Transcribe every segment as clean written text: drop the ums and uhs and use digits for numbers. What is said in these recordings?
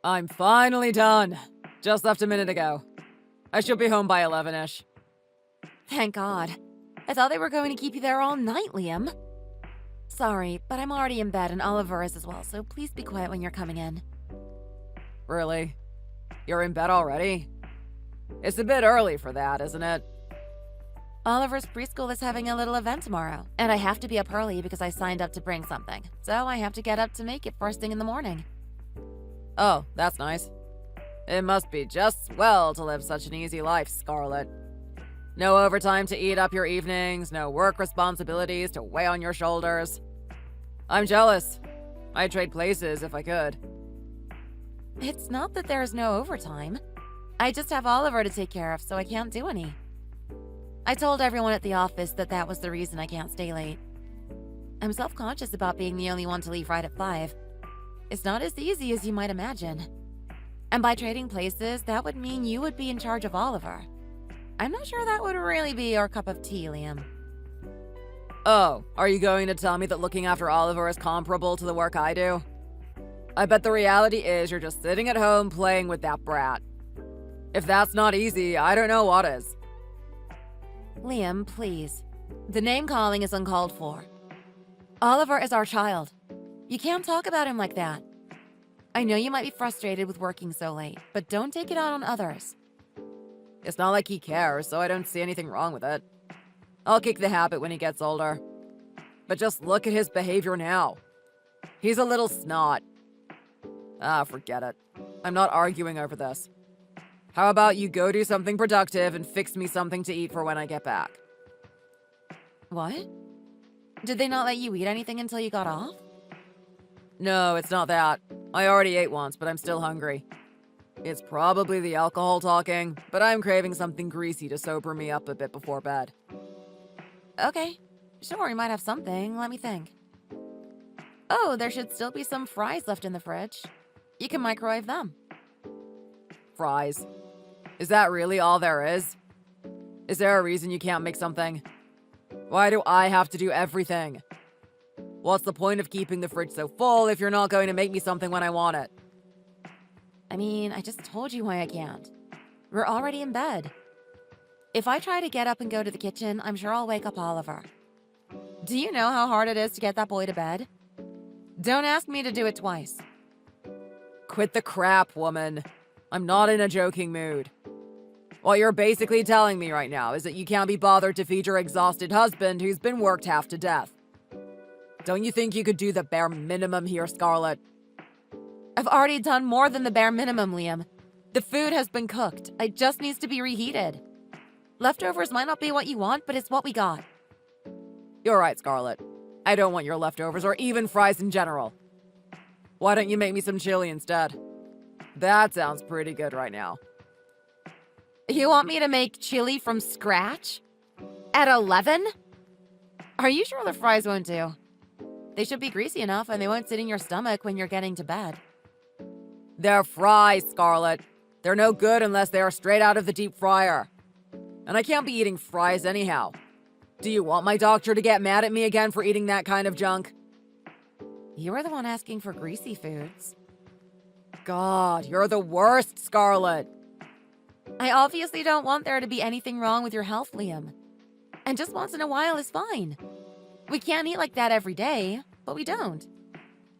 I'm finally done. Just left a minute ago. I should be home by 11-ish. Thank God. I thought they were going to keep you there all night, Liam. Sorry, but I'm already in bed and Oliver is as well, so please be quiet when you're coming in. Really? You're in bed already? It's a bit early for that, isn't it? Oliver's preschool is having a little event tomorrow, and I have to be up early because I signed up to bring something, so I have to get up to make it first thing in the morning. Oh, that's nice. It must be just swell to live such an easy life, Scarlett. No overtime to eat up your evenings, no work responsibilities to weigh on your shoulders. I'm jealous. I'd trade places if I could. It's not that there's no overtime. I just have Oliver to take care of, so I can't do any. I told everyone at the office that that was the reason I can't stay late. I'm self-conscious about being the only one to leave right at 5. It's not as easy as you might imagine. And by trading places, that would mean you would be in charge of Oliver. I'm not sure that would really be your cup of tea, Liam. Oh, are you going to tell me that looking after Oliver is comparable to the work I do? I bet the reality is you're just sitting at home playing with that brat. If that's not easy, I don't know what is. Liam, please. The name-calling is uncalled for. Oliver is our child. You can't talk about him like that. I know you might be frustrated with working so late, but don't take it out on others. It's not like he cares, so I don't see anything wrong with it. I'll kick the habit when he gets older. But just look at his behavior now. He's a little snot. Forget it. I'm not arguing over this. How about you go do something productive and fix me something to eat for when I get back? What? Did they not let you eat anything until you got off? No, it's not that. I already ate once, but I'm still hungry. It's probably the alcohol talking, but I'm craving something greasy to sober me up a bit before bed. Okay. Sure, you might have something. Let me think. Oh, there should still be some fries left in the fridge. You can microwave them. Fries. Is that really all there is? Is there a reason you can't make something? Why do I have to do everything? What's the point of keeping the fridge so full if you're not going to make me something when I want it? I mean, I just told you why I can't. We're already in bed. If I try to get up and go to the kitchen, I'm sure I'll wake up Oliver. Do you know how hard it is to get that boy to bed? Don't ask me to do it twice. Quit the crap, woman. I'm not in a joking mood. What you're basically telling me right now is that you can't be bothered to feed your exhausted husband who's been worked half to death. Don't you think you could do the bare minimum here, Scarlett? I've already done more than the bare minimum, Liam. The food has been cooked. It just needs to be reheated. Leftovers might not be what you want, but it's what we got. You're right, Scarlett. I don't want your leftovers or even fries in general. Why don't you make me some chili instead? That sounds pretty good right now. You want me to make chili from scratch? At 11? Are you sure the fries won't do? They should be greasy enough and they won't sit in your stomach when you're getting to bed. They're fries, Scarlett. They're no good unless they are straight out of the deep fryer. And I can't be eating fries anyhow. Do you want my doctor to get mad at me again for eating that kind of junk? You were the one asking for greasy foods. God, you're the worst, Scarlett. I obviously don't want there to be anything wrong with your health, Liam. And just once in a while is fine. We can't eat like that every day, but we don't.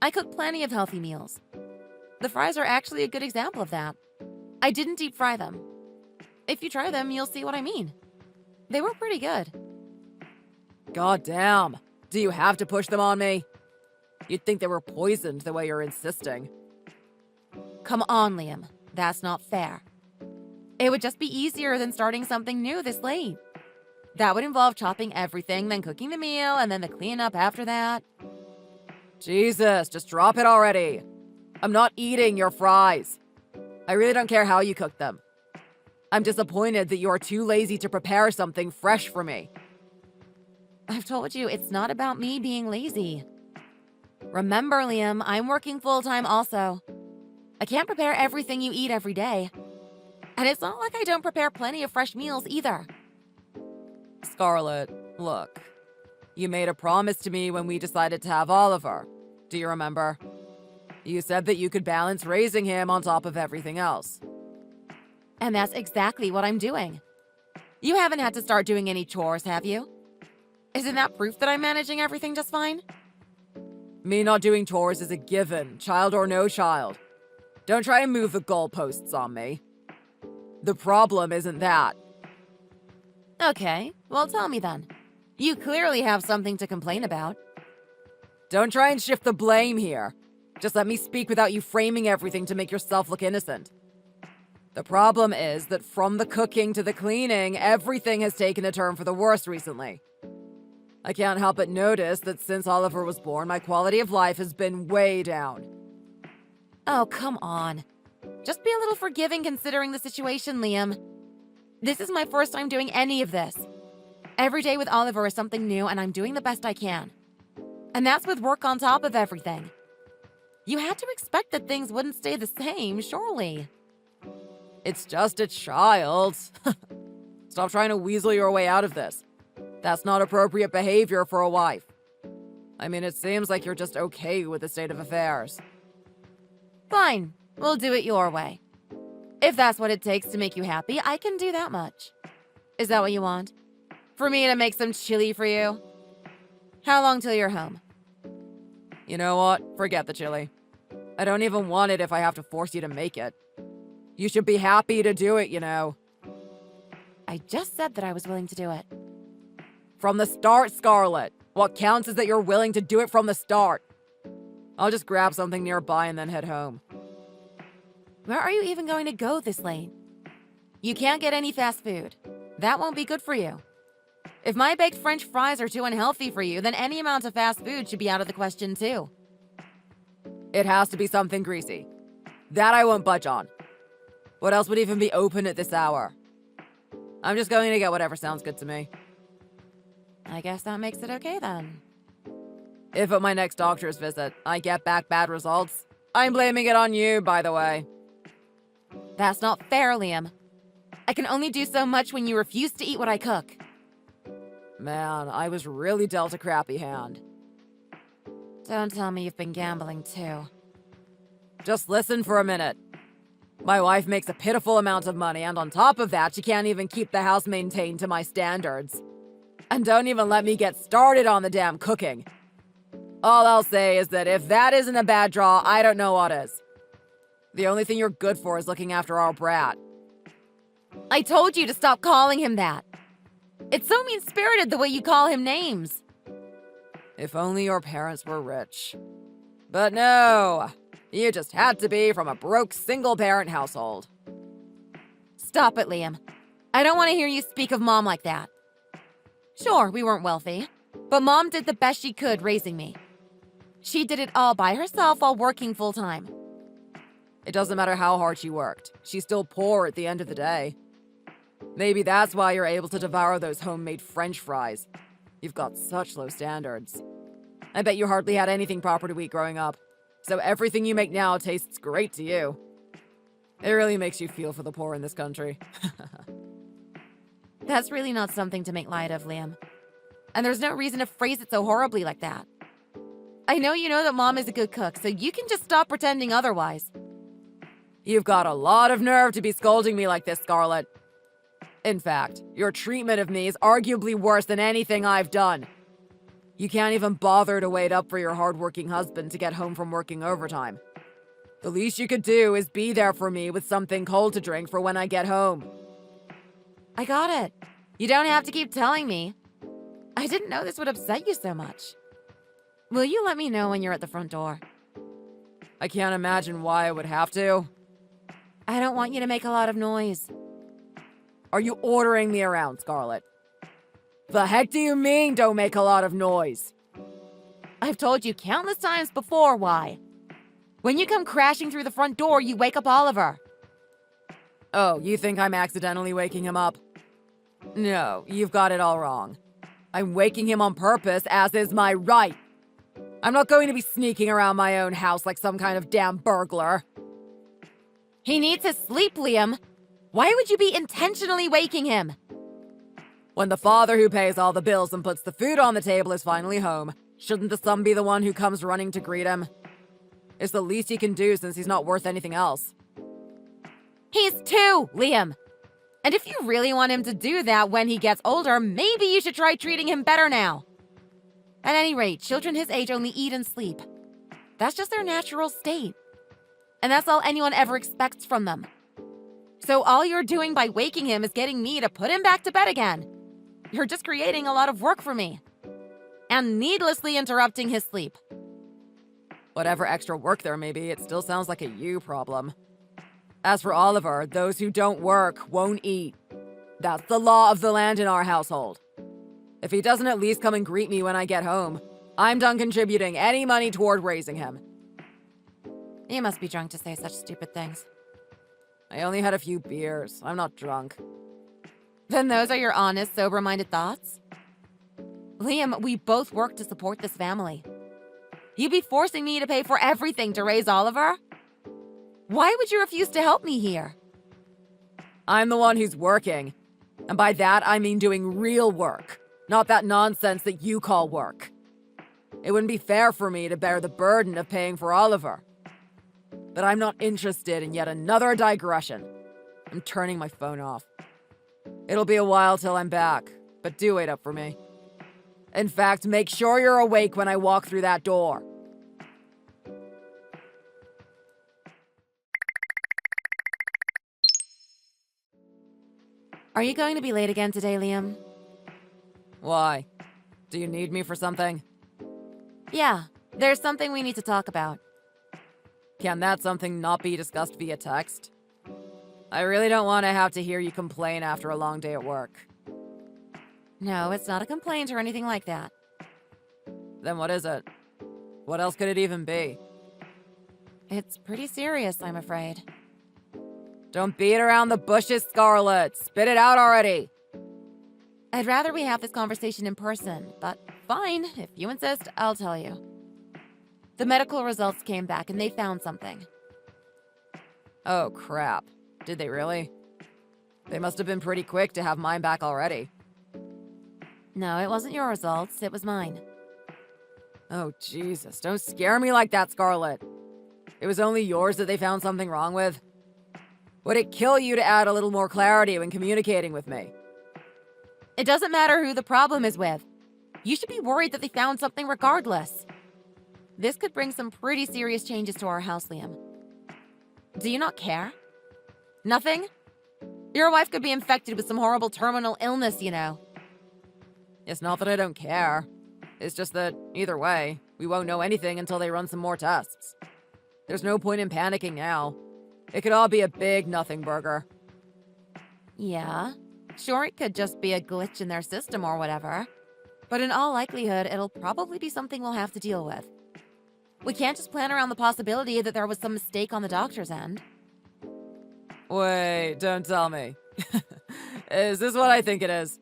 I cook plenty of healthy meals. The fries are actually a good example of that. I didn't deep fry them. If you try them, you'll see what I mean. They were pretty good. God damn. Do you have to push them on me? You'd think they were poisoned the way you're insisting. Come on, Liam. That's not fair. It would just be easier than starting something new this late. That would involve chopping everything, then cooking the meal, and then the cleanup after that. Jesus, just drop it already. I'm not eating your fries. I really don't care how you cook them. I'm disappointed that you are too lazy to prepare something fresh for me. I've told you, it's not about me being lazy. Remember, Liam, I'm working full-time also. I can't prepare everything you eat every day. And it's not like I don't prepare plenty of fresh meals either. Scarlett, look. You made a promise to me when we decided to have Oliver. Do you remember? You said that you could balance raising him on top of everything else. And that's exactly what I'm doing. You haven't had to start doing any chores, have you? Isn't that proof that I'm managing everything just fine? Me not doing chores is a given, child or no child. Don't try and move the goalposts on me. The problem isn't that. Okay, well tell me then. You clearly have something to complain about. Don't try and shift the blame here. Just let me speak without you framing everything to make yourself look innocent. The problem is that from the cooking to the cleaning, everything has taken a turn for the worse recently. I can't help but notice that since Oliver was born, my quality of life has been way down. Oh, come on. Just be a little forgiving considering the situation, Liam. This is my first time doing any of this. Every day with Oliver is something new, and I'm doing the best I can. And that's with work on top of everything. You had to expect that things wouldn't stay the same, surely. It's just a child. Stop trying to weasel your way out of this. That's not appropriate behavior for a wife. I mean, it seems like you're just okay with the state of affairs. Fine, we'll do it your way. If that's what it takes to make you happy, I can do that much. Is that what you want? For me to make some chili for you? How long till you're home? You know what? Forget the chili. I don't even want it if I have to force you to make it. You should be happy to do it, you know. I just said that I was willing to do it. From the start, Scarlett. What counts is that you're willing to do it from the start. I'll just grab something nearby and then head home. Where are you even going to go this late? You can't get any fast food. That won't be good for you. If my baked French fries are too unhealthy for you, then any amount of fast food should be out of the question too. It has to be something greasy. That I won't budge on. What else would even be open at this hour? I'm just going to get whatever sounds good to me. I guess that makes it okay then. If at my next doctor's visit, I get back bad results, I'm blaming it on you, by the way. That's not fair, Liam. I can only do so much when you refuse to eat what I cook. Man, I was really dealt a crappy hand. Don't tell me you've been gambling too. Just listen for a minute. My wife makes a pitiful amount of money, and on top of that, she can't even keep the house maintained to my standards. And don't even let me get started on the damn cooking. All I'll say is that if that isn't a bad draw, I don't know what is. The only thing you're good for is looking after our brat. I told you to stop calling him that. It's so mean-spirited the way you call him names. If only your parents were rich. But no, you just had to be from a broke single-parent household. Stop it, Liam. I don't want to hear you speak of Mom like that. Sure, we weren't wealthy, but Mom did the best she could raising me. She did it all by herself while working full-time. It doesn't matter how hard she worked. She's still poor at the end of the day. Maybe that's why you're able to devour those homemade French fries. You've got such low standards. I bet you hardly had anything proper to eat growing up, so everything you make now tastes great to you. It really makes you feel for the poor in this country. That's really not something to make light of, Liam. And there's no reason to phrase it so horribly like that. I know you know that Mom is a good cook, so you can just stop pretending otherwise. You've got a lot of nerve to be scolding me like this, Scarlett. In fact, your treatment of me is arguably worse than anything I've done. You can't even bother to wait up for your hardworking husband to get home from working overtime. The least you could do is be there for me with something cold to drink for when I get home. I got it. You don't have to keep telling me. I didn't know this would upset you so much. Will you let me know when you're at the front door? I can't imagine why I would have to. I don't want you to make a lot of noise. Are you ordering me around, Scarlett? The heck do you mean, don't make a lot of noise? I've told you countless times before why. When you come crashing through the front door, you wake up Oliver. Oh, you think I'm accidentally waking him up? No, you've got it all wrong. I'm waking him on purpose, as is my right. I'm not going to be sneaking around my own house like some kind of damn burglar. He needs his sleep, Liam. Why would you be intentionally waking him? When the father who pays all the bills and puts the food on the table is finally home, shouldn't the son be the one who comes running to greet him? It's the least he can do since he's not worth anything else. He's 2, Liam. And if you really want him to do that when he gets older, maybe you should try treating him better now. At any rate, children his age only eat and sleep. That's just their natural state. And that's all anyone ever expects from them. So all you're doing by waking him is getting me to put him back to bed again. You're just creating a lot of work for me. And needlessly interrupting his sleep. Whatever extra work there may be, it still sounds like a you problem. As for Oliver, those who don't work won't eat. That's the law of the land in our household. If he doesn't at least come and greet me when I get home, I'm done contributing any money toward raising him. You must be drunk to say such stupid things. I only had a few beers. I'm not drunk. Then those are your honest, sober-minded thoughts? Liam, we both work to support this family. You'd be forcing me to pay for everything to raise Oliver? Why would you refuse to help me here? I'm the one who's working. And by that, I mean doing real work, not that nonsense that you call work. It wouldn't be fair for me to bear the burden of paying for Oliver. But I'm not interested in yet another digression. I'm turning my phone off. It'll be a while till I'm back, but do wait up for me. In fact, make sure you're awake when I walk through that door. Are you going to be late again today, Liam? Why? Do you need me for something? Yeah, there's something we need to talk about. Can that something not be discussed via text? I really don't want to have to hear you complain after a long day at work. No, it's not a complaint or anything like that. Then what is it? What else could it even be? It's pretty serious, I'm afraid. Don't beat around the bushes, Scarlett. Spit it out already. I'd rather we have this conversation in person, but fine, if you insist, I'll tell you. The medical results came back and they found something. Oh, crap. Did they really? They must have been pretty quick to have mine back already. No, it wasn't your results, it was mine. Oh, Jesus. Don't scare me like that, Scarlett. It was only yours that they found something wrong with. Would it kill you to add a little more clarity when communicating with me? It doesn't matter who the problem is with. You should be worried that they found something regardless. This could bring some pretty serious changes to our house, Liam. Do you not care? Nothing? Your wife could be infected with some horrible terminal illness, you know. It's not that I don't care. It's just that, either way, we won't know anything until they run some more tests. There's no point in panicking now. It could all be a big nothing burger. Yeah, sure, it could just be a glitch in their system or whatever. But in all likelihood, it'll probably be something we'll have to deal with. We can't just plan around the possibility that there was some mistake on the doctor's end. Wait, don't tell me. Is this what I think it is?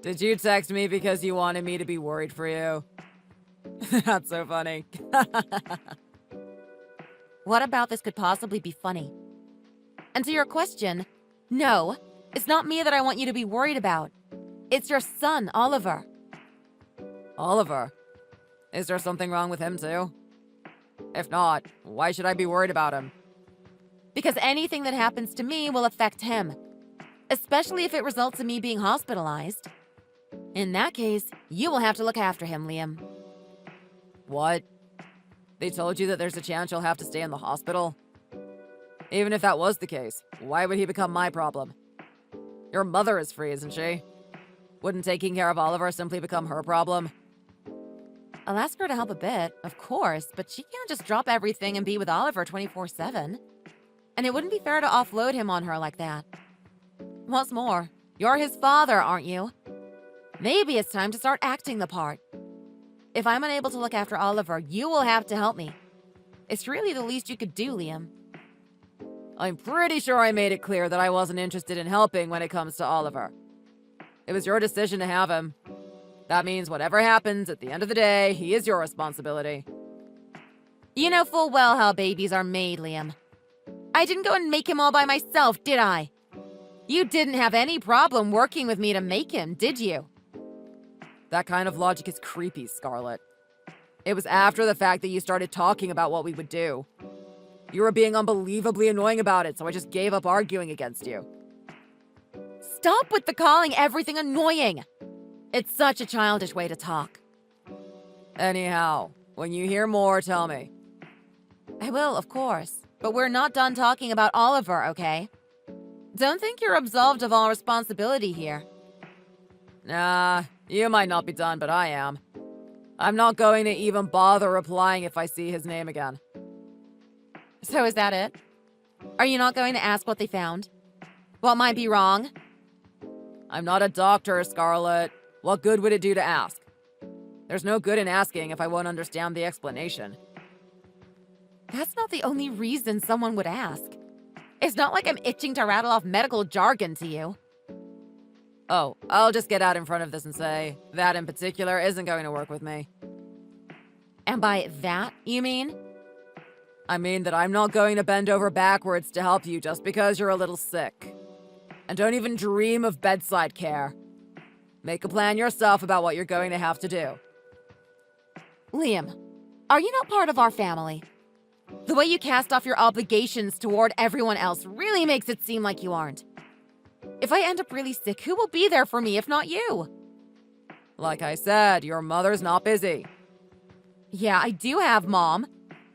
Did you text me because you wanted me to be worried for you? That's so funny. What about this could possibly be funny? And to your question, no, it's not me that I want you to be worried about. It's your son, Oliver. Oliver? Is there something wrong with him too? If not, why should I be worried about him? Because anything that happens to me will affect him. Especially if it results in me being hospitalized. In that case, you will have to look after him, Liam. What? They told you that there's a chance you'll have to stay in the hospital? Even if that was the case, why would he become my problem? Your mother is free, isn't she? Wouldn't taking care of Oliver simply become her problem? I'll ask her to help a bit, of course, but she can't just drop everything and be with Oliver 24/7. And it wouldn't be fair to offload him on her like that. What's more, you're his father, aren't you? Maybe it's time to start acting the part. If I'm unable to look after Oliver, you will have to help me. It's really the least you could do, Liam. I'm pretty sure I made it clear that I wasn't interested in helping when it comes to Oliver. It was your decision to have him. That means whatever happens at the end of the day, he is your responsibility. You know full well how babies are made, Liam. I didn't go and make him all by myself, did I? You didn't have any problem working with me to make him, did you? That kind of logic is creepy, Scarlett. It was after the fact that you started talking about what we would do. You were being unbelievably annoying about it, so I just gave up arguing against you. Stop with the calling everything annoying! It's such a childish way to talk. Anyhow, when you hear more, tell me. I will, of course. But we're not done talking about Oliver, okay? Don't think you're absolved of all responsibility here. Nah, you might not be done, but I am. I'm not going to even bother replying if I see his name again. So is that it? Are you not going to ask what they found? What might be wrong? I'm not a doctor, Scarlett. What good would it do to ask? There's no good in asking if I won't understand the explanation. That's not the only reason someone would ask. It's not like I'm itching to rattle off medical jargon to you. Oh, I'll just get out in front of this and say, that in particular isn't going to work with me. And by that, you mean? I mean that I'm not going to bend over backwards to help you just because you're a little sick. And don't even dream of bedside care. Make a plan yourself about what you're going to have to do. Liam, are you not part of our family? The way you cast off your obligations toward everyone else really makes it seem like you aren't. If I end up really sick, who will be there for me if not you? Like I said, your mother's not busy. Yeah, I do have Mom.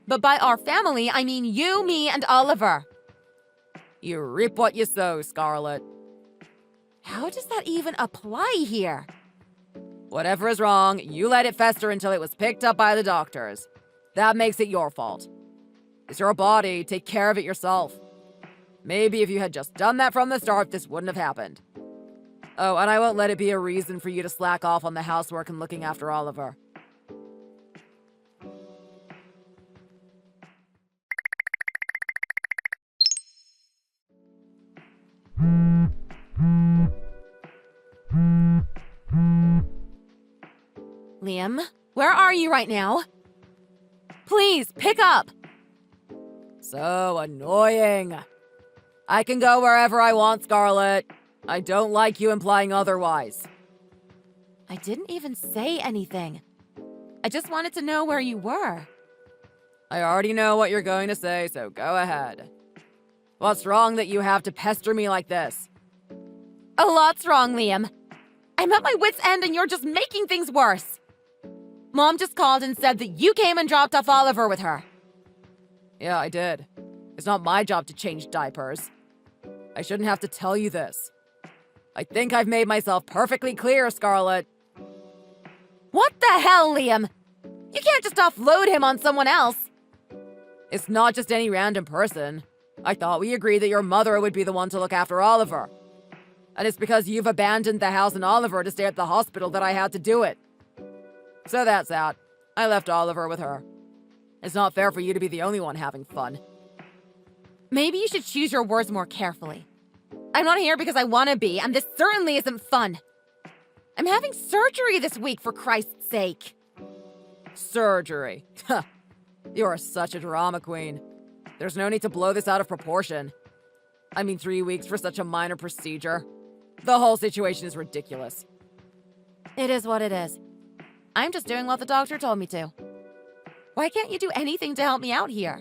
But by our family, I mean you, me, and Oliver. You reap what you sow, Scarlett. How does that even apply here? Whatever is wrong, you let it fester until it was picked up by the doctors. That makes it your fault. It's your body, take care of it yourself. Maybe if you had just done that from the start, this wouldn't have happened. Oh, and I won't let it be a reason for you to slack off on the housework and looking after Oliver. Liam, where are you right now? Please, pick up! So annoying. I can go wherever I want, Scarlett. I don't like you implying otherwise. I didn't even say anything. I just wanted to know where you were. I already know what you're going to say, so go ahead. What's wrong that you have to pester me like this? A lot's wrong, Liam. I'm at my wit's end and you're just making things worse. Mom just called and said that you came and dropped off Oliver with her. Yeah, I did. It's not my job to change diapers. I shouldn't have to tell you this. I think I've made myself perfectly clear, Scarlett. What the hell, Liam? You can't just offload him on someone else. It's not just any random person. I thought we agreed that your mother would be the one to look after Oliver. And it's because you've abandoned the house and Oliver to stay at the hospital that I had to do it. So that's that. I left Oliver with her. It's not fair for you to be the only one having fun. Maybe you should choose your words more carefully. I'm not here because I want to be, and this certainly isn't fun. I'm having surgery this week, for Christ's sake. Surgery. You're such a drama queen. There's no need to blow this out of proportion. I mean, 3 weeks for such a minor procedure. The whole situation is ridiculous. It is what it is. I'm just doing what the doctor told me to. Why can't you do anything to help me out here?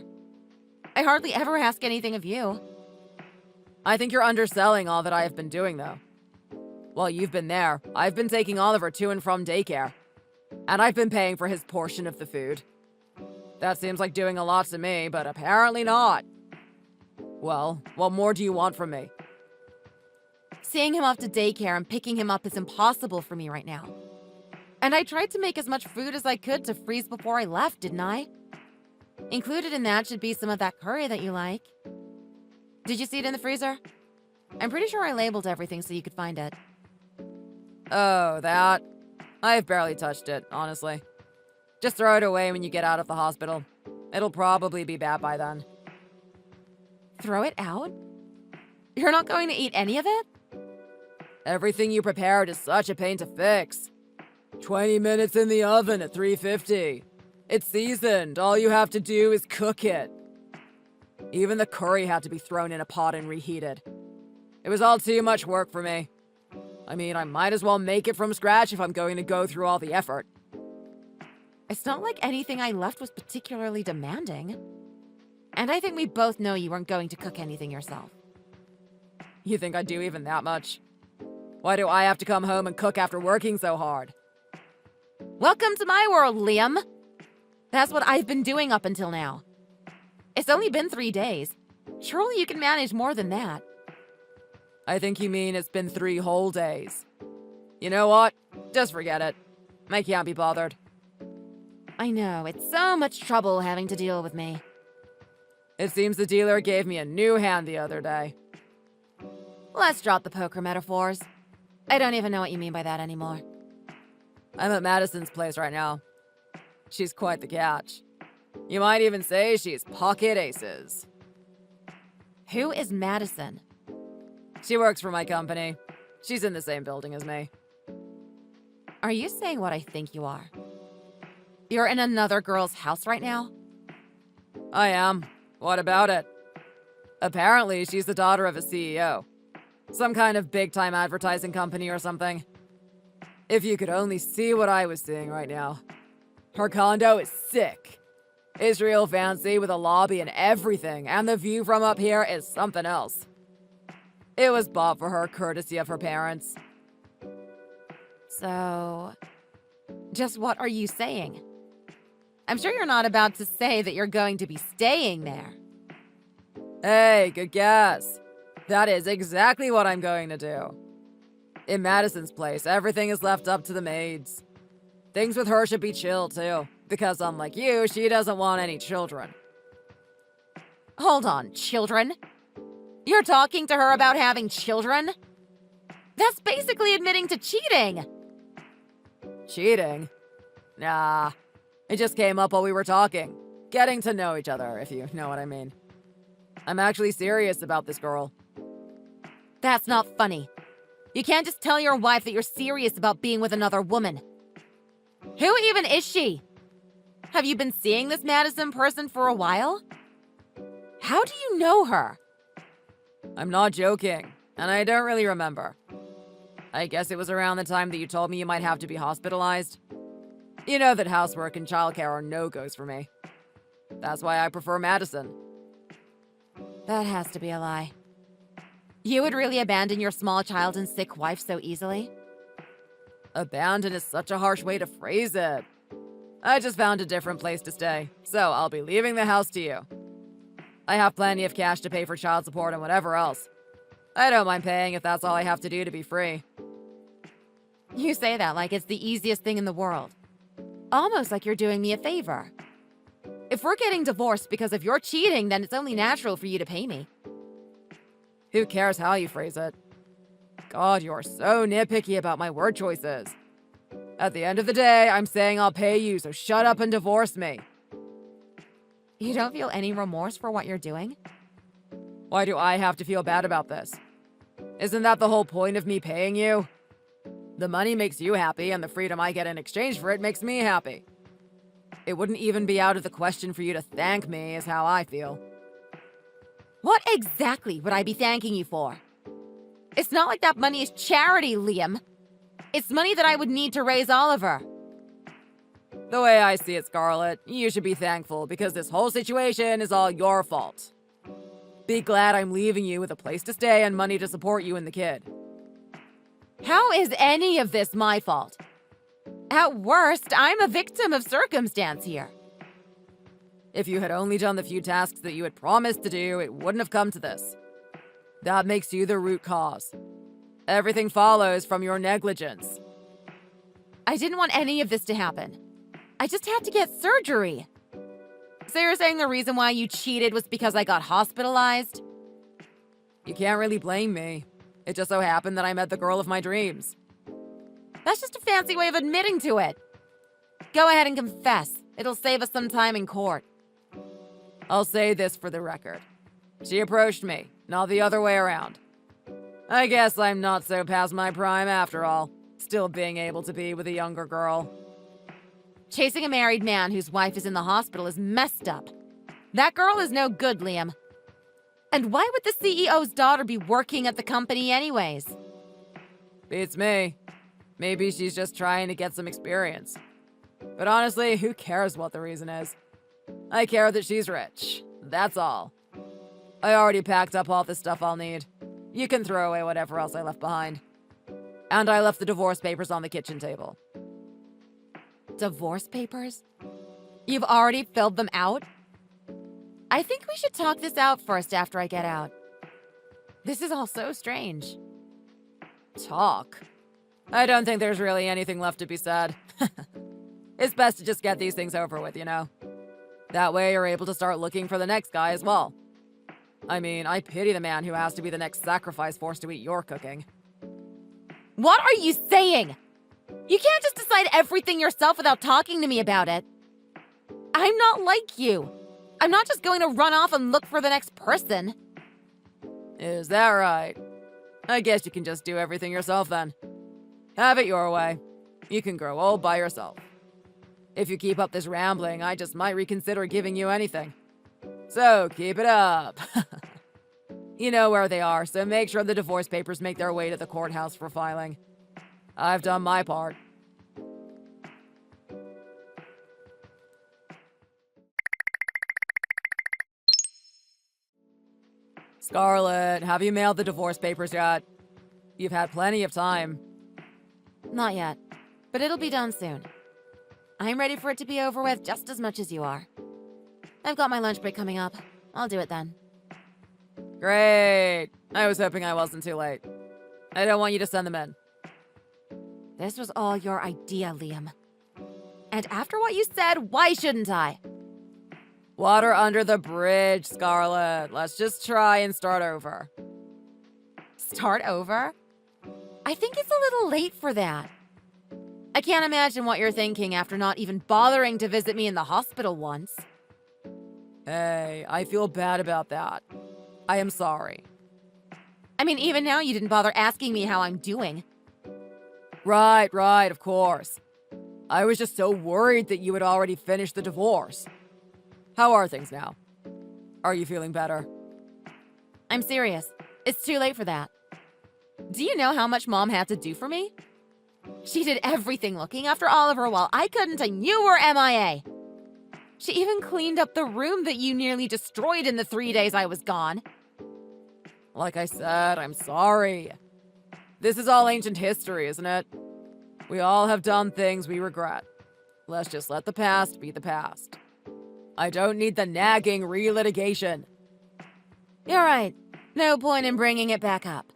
I hardly ever ask anything of you. I think you're underselling all that I have been doing, though. While you've been there, I've been taking Oliver to and from daycare. And I've been paying for his portion of the food. That seems like doing a lot to me, but apparently not. Well, what more do you want from me? Seeing him off to daycare and picking him up is impossible for me right now. And I tried to make as much food as I could to freeze before I left, didn't I? Included in that should be some of that curry that you like. Did you see it in the freezer? I'm pretty sure I labeled everything so you could find it. Oh, that? I've barely touched it, honestly. Just throw it away when you get out of the hospital. It'll probably be bad by then. Throw it out? You're not going to eat any of it? Everything you prepared is such a pain to fix. 20 minutes in the oven at 350. It's seasoned. All you have to do is cook it. Even the curry had to be thrown in a pot and reheated. It was all too much work for me. I mean, I might as well make it from scratch if I'm going to go through all the effort. It's not like anything I left was particularly demanding. And I think we both know you weren't going to cook anything yourself. You think I do even that much? Why do I have to come home and cook after working so hard? Welcome to my world, Liam. That's what I've been doing up until now. It's only been 3 days. Surely you can manage more than that. I think you mean it's been 3 whole days. You know what? Just forget it. I can't be bothered. I know, it's so much trouble having to deal with me. It seems the dealer gave me a new hand the other day. Let's drop the poker metaphors. I don't even know what you mean by that anymore. I'm at Madison's place right now. She's quite the catch. You might even say she's pocket aces. Who is Madison? She works for my company. She's in the same building as me. Are you saying what I think you are? You're in another girl's house right now? I am. What about it? Apparently, she's the daughter of a CEO. Some kind of big-time advertising company or something. If you could only see what I was seeing right now. Her condo is sick. It's real fancy with a lobby and everything, and the view from up here is something else. It was bought for her courtesy of her parents. So, just what are you saying? I'm sure you're not about to say that you're going to be staying there. Hey, good guess. That is exactly what I'm going to do. In Madison's place, everything is left up to the maids. Things with her should be chill, too, because unlike you, she doesn't want any children. Hold on, children? You're talking to her about having children? That's basically admitting to cheating! Cheating? Nah. It just came up while we were talking. Getting to know each other, if you know what I mean. I'm actually serious about this girl. That's not funny. You can't just tell your wife that you're serious about being with another woman. Who even is she? Have you been seeing this Madison person for a while? How do you know her? I'm not joking, and I don't really remember. I guess it was around the time that you told me you might have to be hospitalized. You know that housework and childcare are no-goes for me. That's why I prefer Madison. That has to be a lie. You would really abandon your small child and sick wife so easily? Abandon is such a harsh way to phrase it. I just found a different place to stay, so I'll be leaving the house to you. I have plenty of cash to pay for child support and whatever else. I don't mind paying if that's all I have to do to be free. You say that like it's the easiest thing in the world. Almost like you're doing me a favor. If we're getting divorced because of your cheating, then it's only natural for you to pay me. Who cares how you phrase it? God, you're so nitpicky about my word choices. At the end of the day, I'm saying I'll pay you, so shut up and divorce me. You don't feel any remorse for what you're doing? Why do I have to feel bad about this? Isn't that the whole point of me paying you? The money makes you happy, and the freedom I get in exchange for it makes me happy. It wouldn't even be out of the question for you to thank me, is how I feel. What exactly would I be thanking you for? It's not like that money is charity, Liam. It's money that I would need to raise Oliver. The way I see it, Scarlett, you should be thankful because this whole situation is all your fault. Be glad I'm leaving you with a place to stay and money to support you and the kid. How is any of this my fault? At worst, I'm a victim of circumstance here. If you had only done the few tasks that you had promised to do, it wouldn't have come to this. That makes you the root cause. Everything follows from your negligence. I didn't want any of this to happen. I just had to get surgery. So you're saying the reason why you cheated was because I got hospitalized? You can't really blame me. It just so happened that I met the girl of my dreams. That's just a fancy way of admitting to it. Go ahead and confess. It'll save us some time in court. I'll say this for the record. She approached me, not the other way around. I guess I'm not so past my prime after all, still being able to be with a younger girl. Chasing a married man whose wife is in the hospital is messed up. That girl is no good, Liam. And why would the CEO's daughter be working at the company anyways? Beats me. Maybe she's just trying to get some experience. But honestly, who cares what the reason is? I care that she's rich. That's all. I already packed up all the stuff I'll need. You can throw away whatever else I left behind. And I left the divorce papers on the kitchen table. Divorce papers? You've already filled them out? I think we should talk this out first after I get out. This is all so strange. Talk? I don't think there's really anything left to be said. It's best to just get these things over with, you know? That way you're able to start looking for the next guy as well. I mean, I pity the man who has to be the next sacrifice forced to eat your cooking. What are you saying? You can't just decide everything yourself without talking to me about it. I'm not like you. I'm not just going to run off and look for the next person. Is that right? I guess you can just do everything yourself then. Have it your way. You can grow old by yourself. If you keep up this rambling, I just might reconsider giving you anything. So keep it up. You know where they are, so make sure the divorce papers make their way to the courthouse for filing. I've done my part. Scarlett, have you mailed the divorce papers yet? You've had plenty of time. Not yet, but it'll be done soon. I'm ready for it to be over with just as much as you are. I've got my lunch break coming up. I'll do it then. Great. I was hoping I wasn't too late. I don't want you to send them in. This was all your idea, Liam. And after what you said, why shouldn't I? Water under the bridge, Scarlett. Let's just try and start over. Start over? I think it's a little late for that. I can't imagine what you're thinking after not even bothering to visit me in the hospital once. Hey, I feel bad about that. I am sorry. I mean, even now you didn't bother asking me how I'm doing. Right, of course. I was just so worried that you had already finished the divorce. How are things now? Are you feeling better? I'm serious. It's too late for that. Do you know how much Mom had to do for me? She did everything looking after Oliver while I couldn't and you were MIA. She even cleaned up the room that you nearly destroyed in the 3 days I was gone. Like I said, I'm sorry. This is all ancient history, isn't it? We all have done things we regret. Let's just let the past be the past. I don't need the nagging relitigation. You're right. No point in bringing it back up.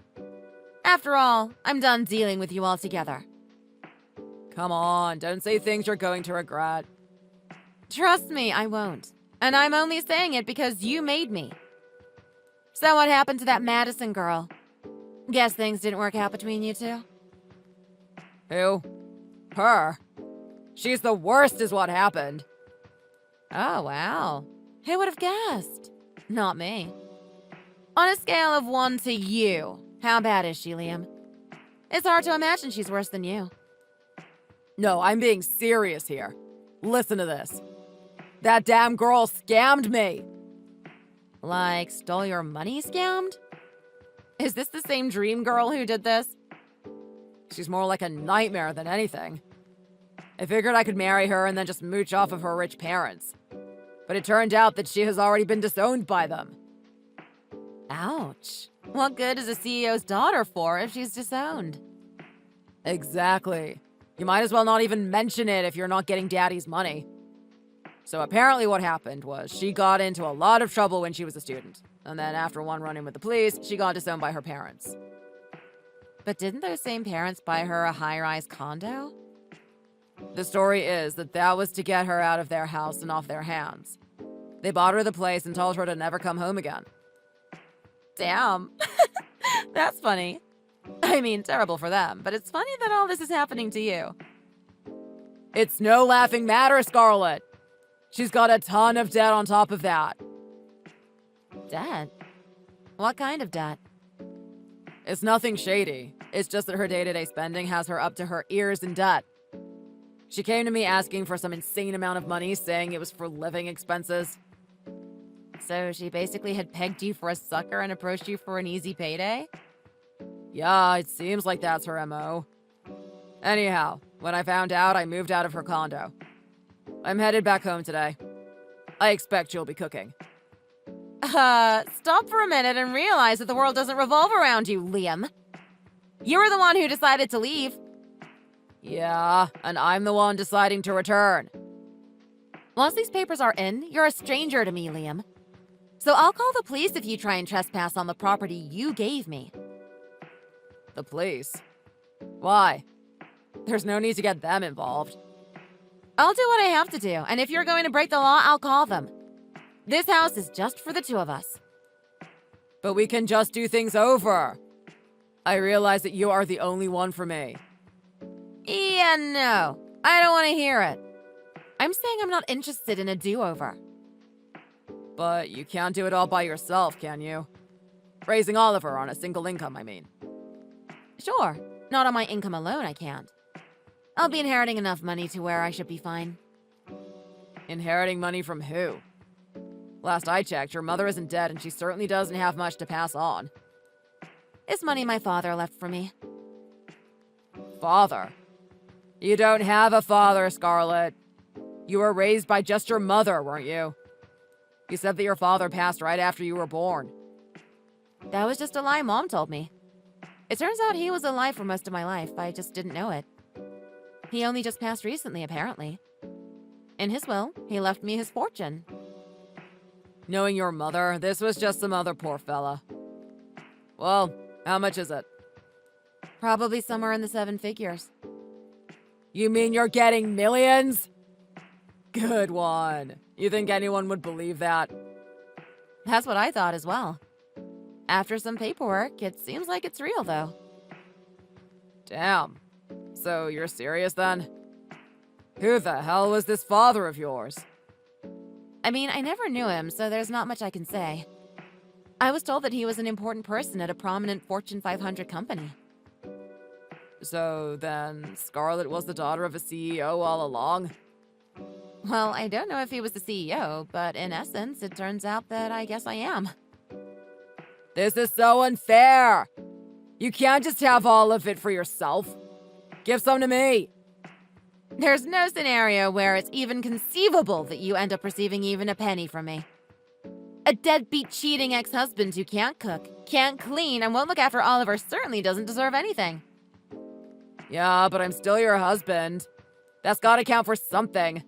After all, I'm done dealing with you altogether. Come on, don't say things you're going to regret. Trust me, I won't. And I'm only saying it because you made me. So what happened to that Madison girl? Guess things didn't work out between you two? Who? Her. She's the worst is what happened. Oh, wow. Who would have guessed? Not me. On a scale of 1 to you, how bad is she, Liam? It's hard to imagine she's worse than you. No, I'm being serious here. Listen to this. That damn girl scammed me. Like, stole your money scammed? Is this the same dream girl who did this? She's more like a nightmare than anything. I figured I could marry her and then just mooch off of her rich parents. But it turned out that she has already been disowned by them. Ouch. What good is a CEO's daughter for if she's disowned? Exactly. You might as well not even mention it if you're not getting daddy's money. So apparently what happened was she got into a lot of trouble when she was a student. And then after one run-in with the police, she got disowned by her parents. But didn't those same parents buy her a high-rise condo? The story is that that was to get her out of their house and off their hands. They bought her the place and told her to never come home again. Damn. That's funny. I mean, terrible for them, but it's funny that all this is happening to you. It's no laughing matter, Scarlett. She's got a ton of debt on top of that. Debt? What kind of debt? It's nothing shady. It's just that her day-to-day spending has her up to her ears in debt. She came to me asking for some insane amount of money, saying it was for living expenses. So she basically had pegged you for a sucker and approached you for an easy payday? Yeah, it seems like that's her MO. Anyhow, when I found out, I moved out of her condo. I'm headed back home today. I expect you'll be cooking. Stop for a minute and realize that the world doesn't revolve around you, Liam. You were the one who decided to leave. Yeah, and I'm the one deciding to return. Once these papers are in, you're a stranger to me, Liam. So I'll call the police if you try and trespass on the property you gave me. The police? Why? There's no need to get them involved. I'll do what I have to do, and if you're going to break the law, I'll call them. This house is just for the two of us. But we can just do things over. I realize that you are the only one for me. Yeah, no. I don't want to hear it. I'm saying I'm not interested in a do-over. But you can't do it all by yourself, can you? Raising Oliver on a single income, I mean. Sure. Not on my income alone, I can't. I'll be inheriting enough money to where I should be fine. Inheriting money from who? Last I checked, your mother isn't dead and she certainly doesn't have much to pass on. It's money my father left for me. Father? You don't have a father, Scarlett. You were raised by just your mother, weren't you? You said that your father passed right after you were born. That was just a lie Mom told me. It turns out he was alive for most of my life. I just didn't know it. He only just passed recently, apparently. In his will, he left me his fortune. Knowing your mother, this was just some other poor fella. Well, how much is it? Probably somewhere in the 7 figures. You mean you're getting millions? Good one. You think anyone would believe that? That's what I thought as well. After some paperwork, it seems like it's real, though. Damn. So you're serious then? Who the hell was this father of yours? I mean, I never knew him, so there's not much I can say. I was told that he was an important person at a prominent Fortune 500 company. So then, Scarlett was the daughter of a CEO all along? Well, I don't know if he was the CEO, but in essence, it turns out that I guess I am. This is so unfair! You can't just have all of it for yourself. Give some to me! There's no scenario where it's even conceivable that you end up receiving even a penny from me. A deadbeat cheating ex-husband who can't cook, can't clean, and won't look after Oliver certainly doesn't deserve anything. Yeah, but I'm still your husband. That's gotta count for something.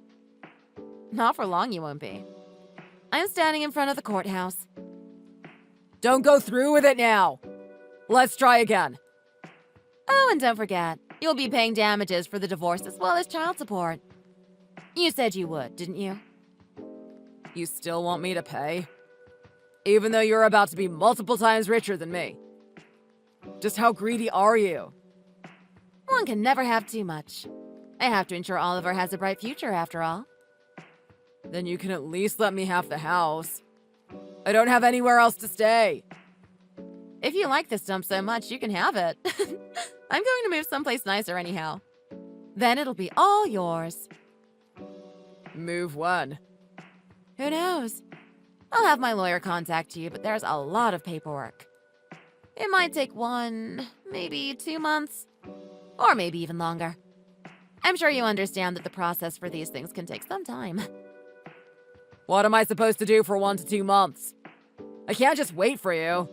Not for long you won't be. I'm standing in front of the courthouse. Don't go through with it now! Let's try again. Oh, and don't forget, you'll be paying damages for the divorce as well as child support. You said you would, didn't you? You still want me to pay? Even though you're about to be multiple times richer than me. Just how greedy are you? One can never have too much. I have to ensure Oliver has a bright future after all. Then you can at least let me have the house. I don't have anywhere else to stay. If you like this dump so much, you can have it. I'm going to move someplace nicer anyhow. Then it'll be all yours. Move when? Who knows? I'll have my lawyer contact you, but there's a lot of paperwork. It might take 1, maybe 2 months, or maybe even longer. I'm sure you understand that the process for these things can take some time. What am I supposed to do for 1 to 2 months? I can't just wait for you.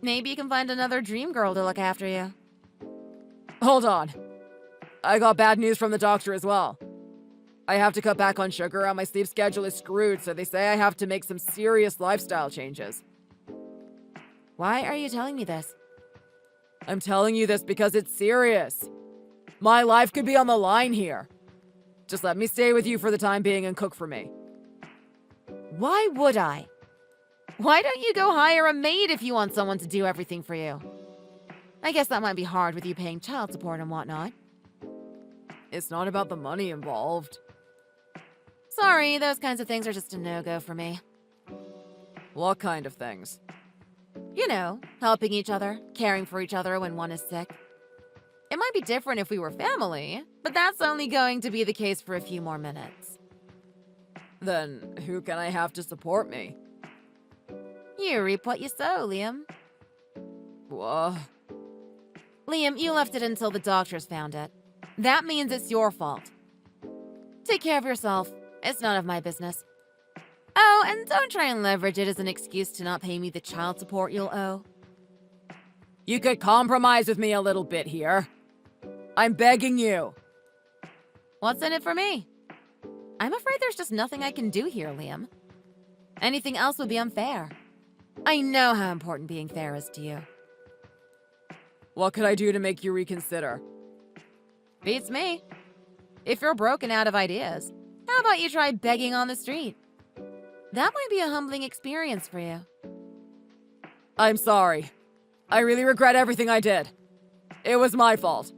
Maybe you can find another dream girl to look after you. Hold on. I got bad news from the doctor as well. I have to cut back on sugar and my sleep schedule is screwed, so they say I have to make some serious lifestyle changes. Why are you telling me this? I'm telling you this because it's serious. My life could be on the line here. Just let me stay with you for the time being and cook for me. Why would I? Why don't you go hire a maid if you want someone to do everything for you? I guess that might be hard with you paying child support and whatnot. It's not about the money involved. Sorry, those kinds of things are just a no-go for me. What kind of things? You know, helping each other, caring for each other when one is sick. It might be different if we were family, but that's only going to be the case for a few more minutes. Then who can I have to support me? You reap what you sow, Liam. What? Liam, you left it until the doctors found it. That means it's your fault. Take care of yourself. It's none of my business. Oh, and don't try and leverage it as an excuse to not pay me the child support you'll owe. You could compromise with me a little bit here. I'm begging you. What's in it for me? I'm afraid there's just nothing I can do here, Liam. Anything else would be unfair. I know how important being fair is to you. What could I do to make you reconsider? Beats me. If you're broken out of ideas, how about you try begging on the street? That might be a humbling experience for you. I'm sorry. I really regret everything I did. It was my fault.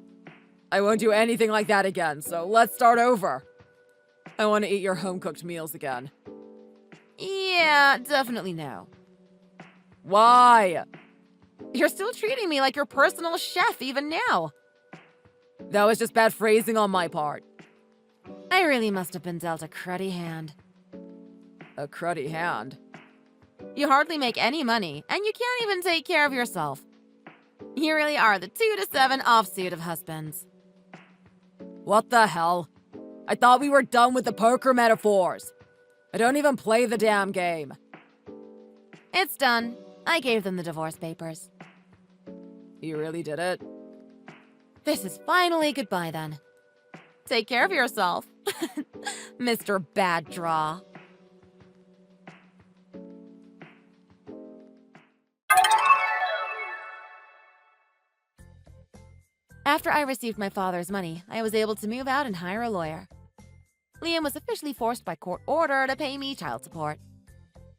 I won't do anything like that again, so let's start over. I want to eat your home-cooked meals again. Yeah, definitely no. Why? You're still treating me like your personal chef even now. That was just bad phrasing on my part. I really must have been dealt a cruddy hand. A cruddy hand? You hardly make any money, and you can't even take care of yourself. You really are the 2 to 7 offsuit of husbands. What the hell? I thought we were done with the poker metaphors. I don't even play the damn game. It's done. I gave them the divorce papers. You really did it? This is finally goodbye then. Take care of yourself, Mr. Bad Draw. After I received my father's money, I was able to move out and hire a lawyer. Liam was officially forced by court order to pay me child support.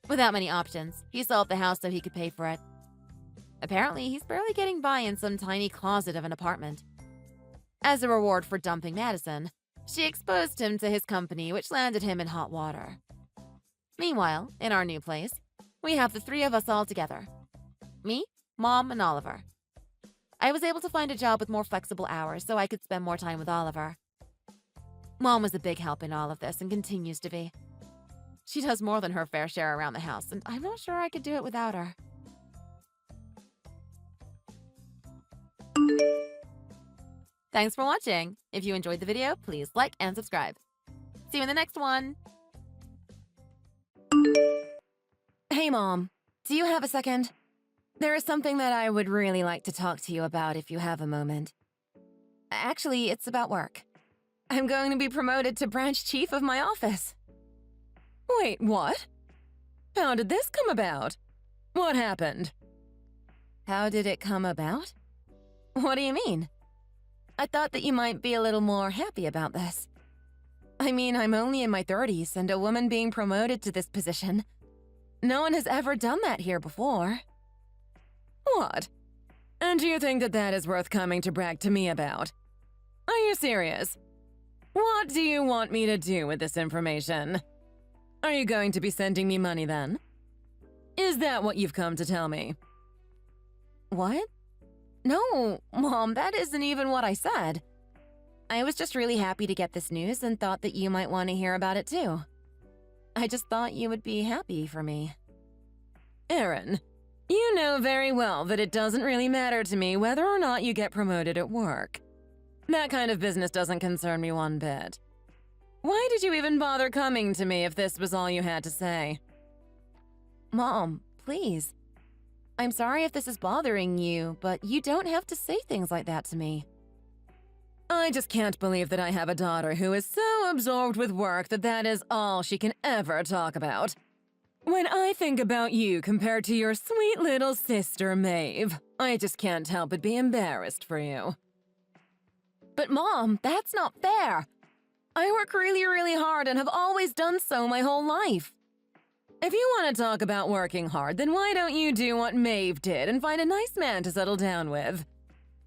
Without many options, he sold the house so he could pay for it. Apparently, he's barely getting by in some tiny closet of an apartment. As a reward for dumping Madison, she exposed him to his company, which landed him in hot water. Meanwhile, in our new place, we have the 3 of us all together. Me, Mom, and Oliver. I was able to find a job with more flexible hours so I could spend more time with Oliver. Mom was a big help in all of this and continues to be. She does more than her fair share around the house, and I'm not sure I could do it without her. Thanks for watching. If you enjoyed the video, please like and subscribe. See you in the next one. Hey, Mom. Do you have a second? There is something that I would really like to talk to you about if you have a moment. Actually, it's about work. I'm going to be promoted to branch chief of my office. Wait, what? How did this come about? What happened? How did it come about? What do you mean? I thought that you might be a little more happy about this. I mean, I'm only in my 30s and a woman being promoted to this position. No one has ever done that here before. What? And do you think that that is worth coming to brag to me about? Are you serious? What do you want me to do with this information? Are you going to be sending me money then? Is that what you've come to tell me? What? No, Mom, that isn't even what I said. I was just really happy to get this news and thought that you might want to hear about it too. I just thought you would be happy for me. Erin, you know very well that it doesn't really matter to me whether or not you get promoted at work. That kind of business doesn't concern me one bit. Why did you even bother coming to me if this was all you had to say? Mom, please. I'm sorry if this is bothering you, but you don't have to say things like that to me. I just can't believe that I have a daughter who is so absorbed with work that that is all she can ever talk about. When I think about you compared to your sweet little sister, Maeve, I just can't help but be embarrassed for you. But Mom, that's not fair. I work really, really hard and have always done so my whole life. If you want to talk about working hard, then why don't you do what Maeve did and find a nice man to settle down with?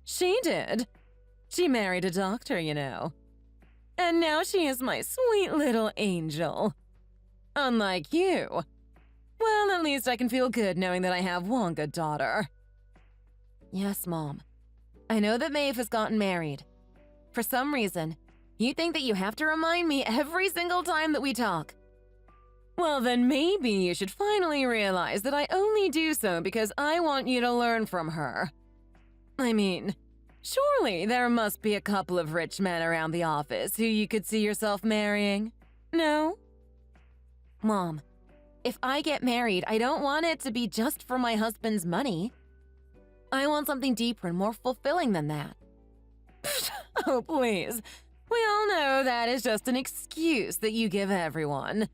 She did. She married a doctor, you know. And now she is my sweet little angel. Unlike you. Well, at least I can feel good knowing that I have one good daughter. Yes, Mom. I know that Maeve has gotten married. For some reason, you think that you have to remind me every single time that we talk. Well, then maybe you should finally realize that I only do so because I want you to learn from her. I mean, Surely there must be a couple of rich men around the office who you could see yourself marrying. No? Mom, if I get married, I don't want it to be just for my husband's money. I want something deeper and more fulfilling than that. Oh, please. We all know that is just an excuse that you give everyone.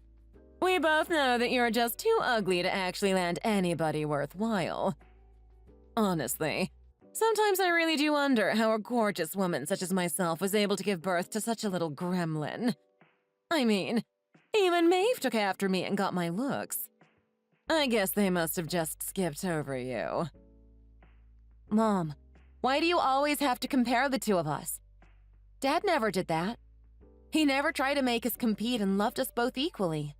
We both know that you're just too ugly to actually land anybody worthwhile. Honestly, sometimes I really do wonder how a gorgeous woman such as myself was able to give birth to such a little gremlin. I mean, even Maeve took after me and got my looks. I guess they must have just skipped over you. Mom, why do you always have to compare the two of us? Dad never did that. He never tried to make us compete and loved us both equally.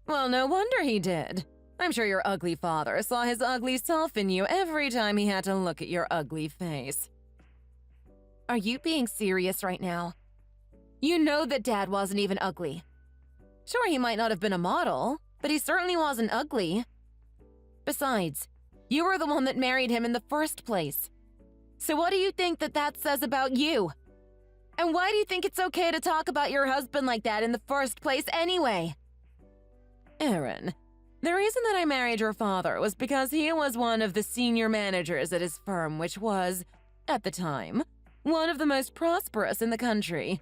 Well, no wonder he did. I'm sure your ugly father saw his ugly self in you every time he had to look at your ugly face. Are you being serious right now? You know that Dad wasn't even ugly. Sure, he might not have been a model, but he certainly wasn't ugly. Besides, you were the one that married him in the first place. So what do you think that says about you? And why do you think it's okay to talk about your husband like that in the first place anyway? Erin, the reason that I married your father was because he was one of the senior managers at his firm, which was, at the time, one of the most prosperous in the country.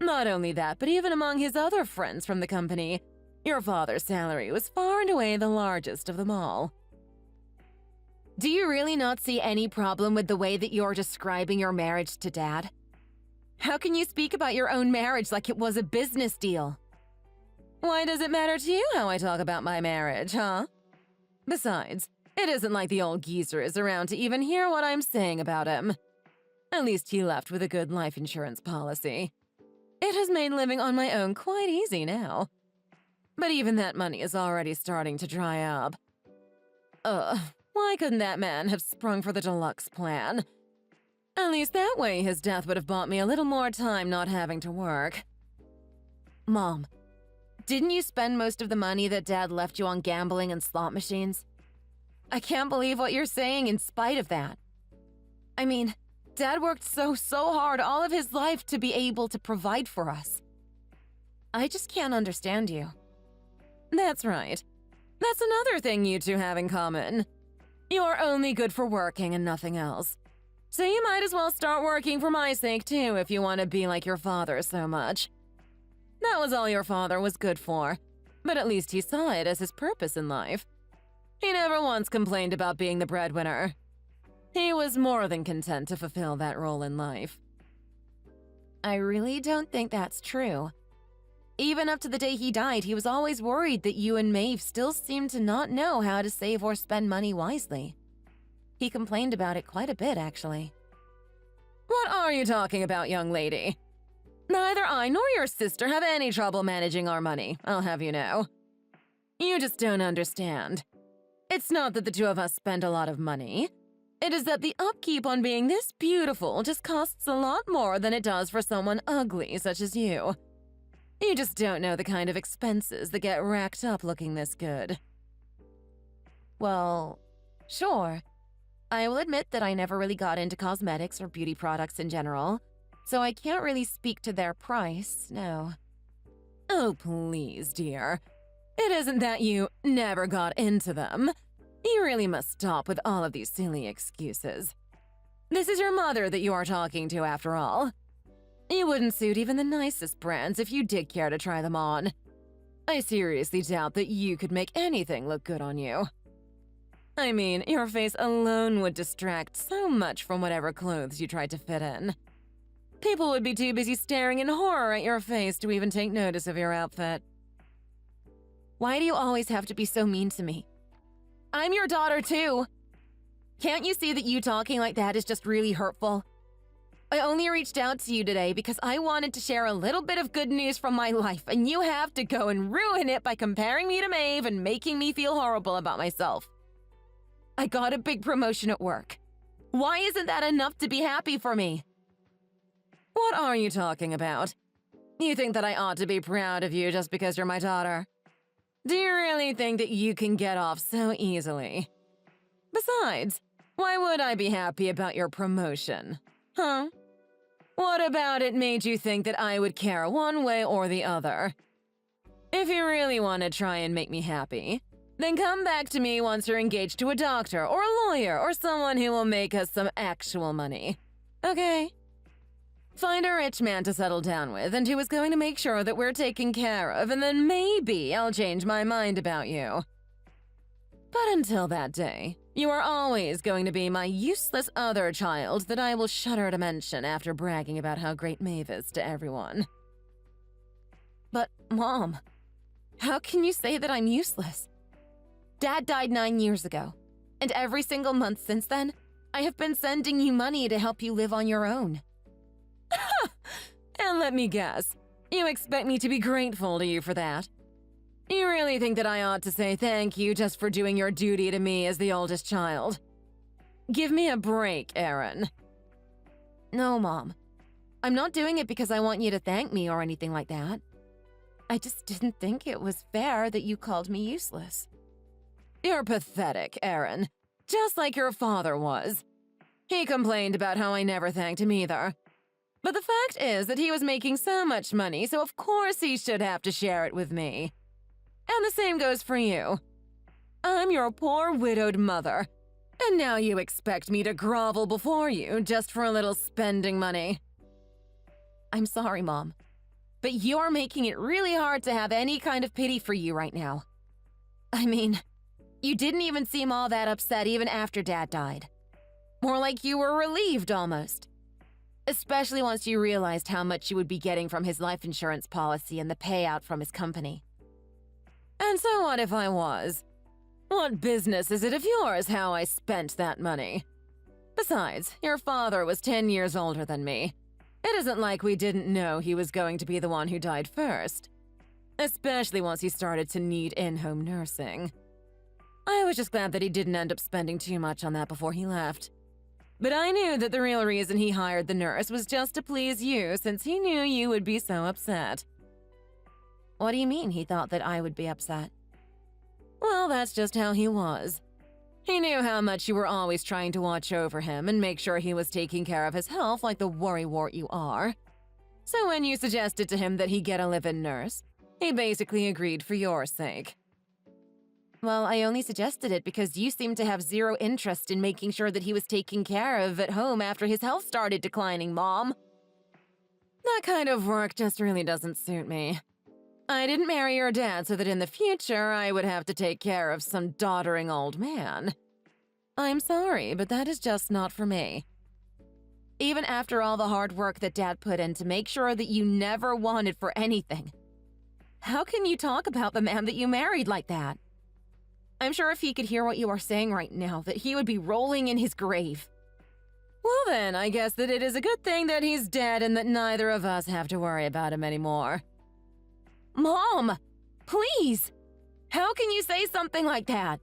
Not only that, but even among his other friends from the company, your father's salary was far and away the largest of them all. Do you really not see any problem with the way that you're describing your marriage to Dad? How can you speak about your own marriage like it was a business deal? Why does it matter to you how I talk about my marriage, huh? Besides, it isn't like the old geezer is around to even hear what I'm saying about him. At least he left with a good life insurance policy. It has made living on my own quite easy now. But even that money is already starting to dry up. Why couldn't that man have sprung for the deluxe plan? At least that way his death would have bought me a little more time not having to work. Mom, didn't you spend most of the money that Dad left you on gambling and slot machines? I can't believe what you're saying in spite of that. I mean, Dad worked so hard all of his life to be able to provide for us. I just can't understand you. That's right. That's another thing you two have in common. You're only good for working and nothing else. So you might as well start working for my sake too if you want to be like your father so much. That was all your father was good for, but at least he saw it as his purpose in life. He never once complained about being the breadwinner. He was more than content to fulfill that role in life. I really don't think that's true. Even up to the day he died, he was always worried that you and Maeve still seemed to not know how to save or spend money wisely. He complained about it quite a bit, actually. What are you talking about, young lady? Neither I nor your sister have any trouble managing our money, I'll have you know. You just don't understand. It's not that the two of us spend a lot of money. It is that the upkeep on being this beautiful just costs a lot more than it does for someone ugly such as you. You just don't know the kind of expenses that get racked up looking this good. Well, sure. I will admit that I never really got into cosmetics or beauty products in general, so I can't really speak to their price, no. Oh, please, dear. It isn't that you never got into them. You really must stop with all of these silly excuses. This is your mother that you are talking to, after all. You wouldn't suit even the nicest brands if you did care to try them on. I seriously doubt that you could make anything look good on you. I mean, your face alone would distract so much from whatever clothes you tried to fit in. People would be too busy staring in horror at your face to even take notice of your outfit. Why do you always have to be so mean to me? I'm your daughter too. Can't you see that you talking like that is just really hurtful? I only reached out to you today because I wanted to share a little bit of good news from my life, and you have to go and ruin it by comparing me to Maeve and making me feel horrible about myself. I got a big promotion at work. Why isn't that enough to be happy for me? What are you talking about? You think that I ought to be proud of you just because you're my daughter? Do you really think that you can get off so easily? Besides, why would I be happy about your promotion? Huh? What about it made you think that I would care one way or the other? If you really want to try and make me happy, then come back to me once you're engaged to a doctor or a lawyer or someone who will make us some actual money. Okay? Find a rich man to settle down with and who is going to make sure that we're taken care of, and then maybe I'll change my mind about you. But until that day, you are always going to be my useless other child that I will shudder to mention after bragging about how great Maeve is to everyone. But, Mom, how can you say that I'm useless? Dad died 9 years ago, and every single month since then, I have been sending you money to help you live on your own. And let me guess, you expect me to be grateful to you for that? You really think that I ought to say thank you just for doing your duty to me as the oldest child? Give me a break, Erin. No, Mom. I'm not doing it because I want you to thank me or anything like that. I just didn't think it was fair that you called me useless. You're pathetic, Erin. Just like your father was. He complained about how I never thanked him either. But the fact is that he was making so much money, so of course he should have to share it with me. And the same goes for you. I'm your poor widowed mother, and now you expect me to grovel before you just for a little spending money. I'm sorry, Mom, but you're making it really hard to have any kind of pity for you right now. I mean, you didn't even seem all that upset even after Dad died. More like you were relieved almost. Especially once you realized how much you would be getting from his life insurance policy and the payout from his company. And so what if I was? What business is it of yours how I spent that money? Besides, your father was 10 years older than me. It isn't like we didn't know he was going to be the one who died first. Especially once he started to need in-home nursing. I was just glad that he didn't end up spending too much on that before he left. But I knew that the real reason he hired the nurse was just to please you, since he knew you would be so upset. What do you mean he thought that I would be upset? Well, that's just how he was. He knew how much you were always trying to watch over him and make sure he was taking care of his health like the worrywart you are. So when you suggested to him that he get a live-in nurse, he basically agreed for your sake. Well, I only suggested it because you seemed to have zero interest in making sure that he was taken care of at home after his health started declining, Mom. That kind of work just really doesn't suit me. I didn't marry your dad so that in the future I would have to take care of some doddering old man. I'm sorry, but that is just not for me. Even after all the hard work that Dad put in to make sure that you never wanted for anything. How can you talk about the man that you married like that? I'm sure if he could hear what you are saying right now, that he would be rolling in his grave. Well then, I guess that it is a good thing that he's dead and that neither of us have to worry about him anymore. Mom! Please! How can you say something like that?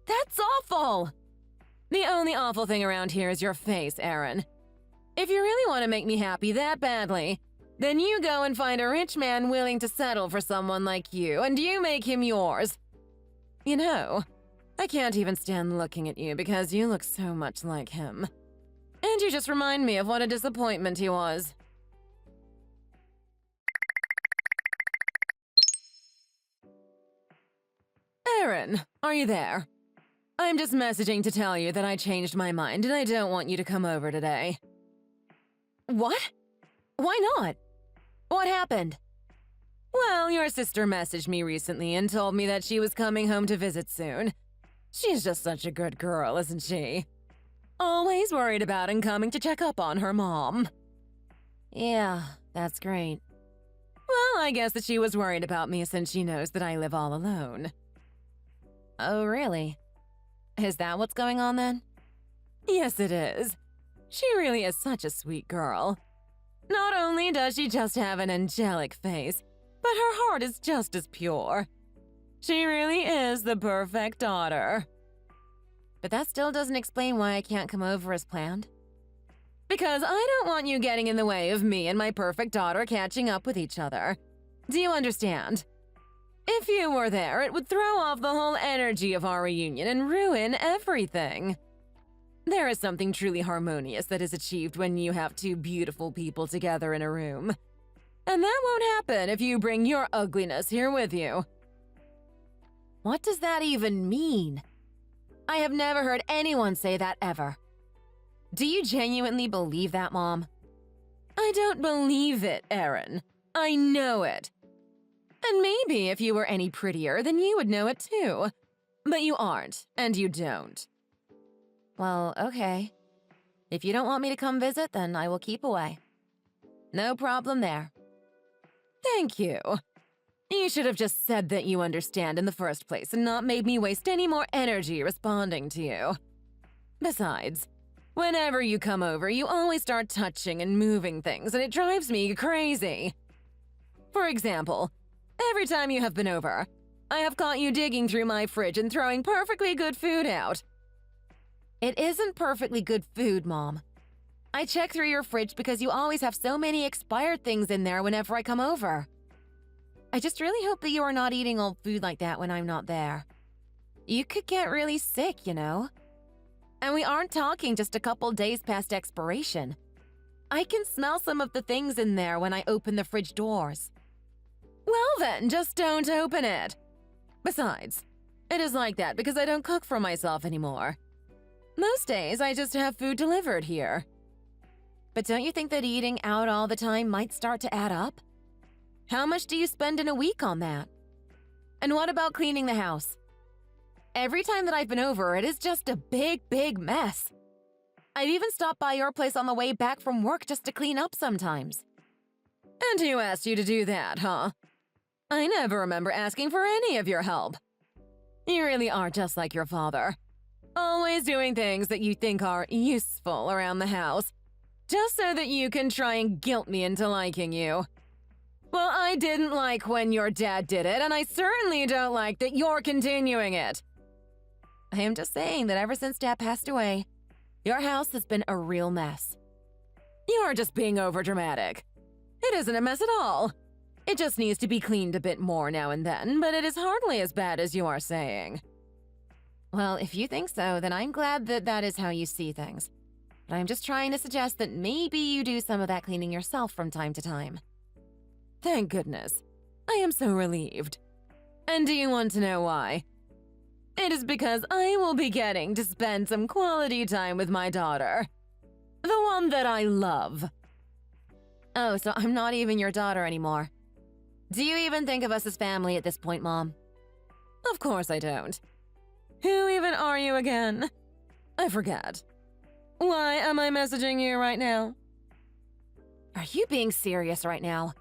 That's awful! The only awful thing around here is your face, Erin. If you really want to make me happy that badly, then you go and find a rich man willing to settle for someone like you, and you make him yours. You know, I can't even stand looking at you because you look so much like him. And you just remind me of what a disappointment he was. Erin, are you there? I'm just messaging to tell you that I changed my mind and I don't want you to come over today. What? Why not? What happened? Well, your sister messaged me recently and told me that she was coming home to visit soon. She's just such a good girl, isn't she? Always worried about and coming to check up on her mom. Yeah, that's great. Well, I guess that she was worried about me since she knows that I live all alone. Oh, really? Is that what's going on then? Yes, it is. She really is such a sweet girl. Not only does she just have an angelic face, but her heart is just as pure. She really is the perfect daughter. But that still doesn't explain why I can't come over as planned. Because I don't want you getting in the way of me and my perfect daughter catching up with each other. Do you understand? If you were there, it would throw off the whole energy of our reunion and ruin everything. There is something truly harmonious that is achieved when you have two beautiful people together in a room. And that won't happen if you bring your ugliness here with you. What does that even mean? I have never heard anyone say that ever. Do you genuinely believe that, Mom? I don't believe it, Erin. I know it. And maybe if you were any prettier, then you would know it too. But you aren't, and you don't. Well, okay. If you don't want me to come visit, then I will keep away. No problem there. Thank you. You should have just said that you understand in the first place and not made me waste any more energy responding to you. Besides, whenever you come over, you always start touching and moving things, and it drives me crazy. For example, every time you have been over, I have caught you digging through my fridge and throwing perfectly good food out. It isn't perfectly good food, Mom. I check through your fridge because you always have so many expired things in there whenever I come over. I just really hope that you are not eating old food like that when I'm not there. You could get really sick, you know. And we aren't talking just a couple days past expiration. I can smell some of the things in there when I open the fridge doors. Well then, just don't open it. Besides, it is like that because I don't cook for myself anymore. Most days, I just have food delivered here. But don't you think that eating out all the time might start to add up? How much do you spend in a week on that? And what about cleaning the house? Every time that I've been over, it is just a big mess. I've even stopped by your place on the way back from work just to clean up sometimes. And who asked you to do that, huh? I never remember asking for any of your help. You really are just like your father. Always doing things that you think are useful around the house, just so that you can try and guilt me into liking you. Well, I didn't like when your dad did it, and I certainly don't like that you're continuing it. I am just saying that ever since Dad passed away, your house has been a real mess. You're just being overdramatic. It isn't a mess at all. It just needs to be cleaned a bit more now and then, but it is hardly as bad as you are saying. Well, if you think so, then I'm glad that that is how you see things. But I'm just trying to suggest that maybe you do some of that cleaning yourself from time to time. Thank goodness. I am so relieved. And do you want to know why? It is because I will be getting to spend some quality time with my daughter. The one that I love. Oh, so I'm not even your daughter anymore. Do you even think of us as family at this point, Mom? Of course I don't. Who even are you again? I forget. Why am I messaging you right now? Are you being serious right now?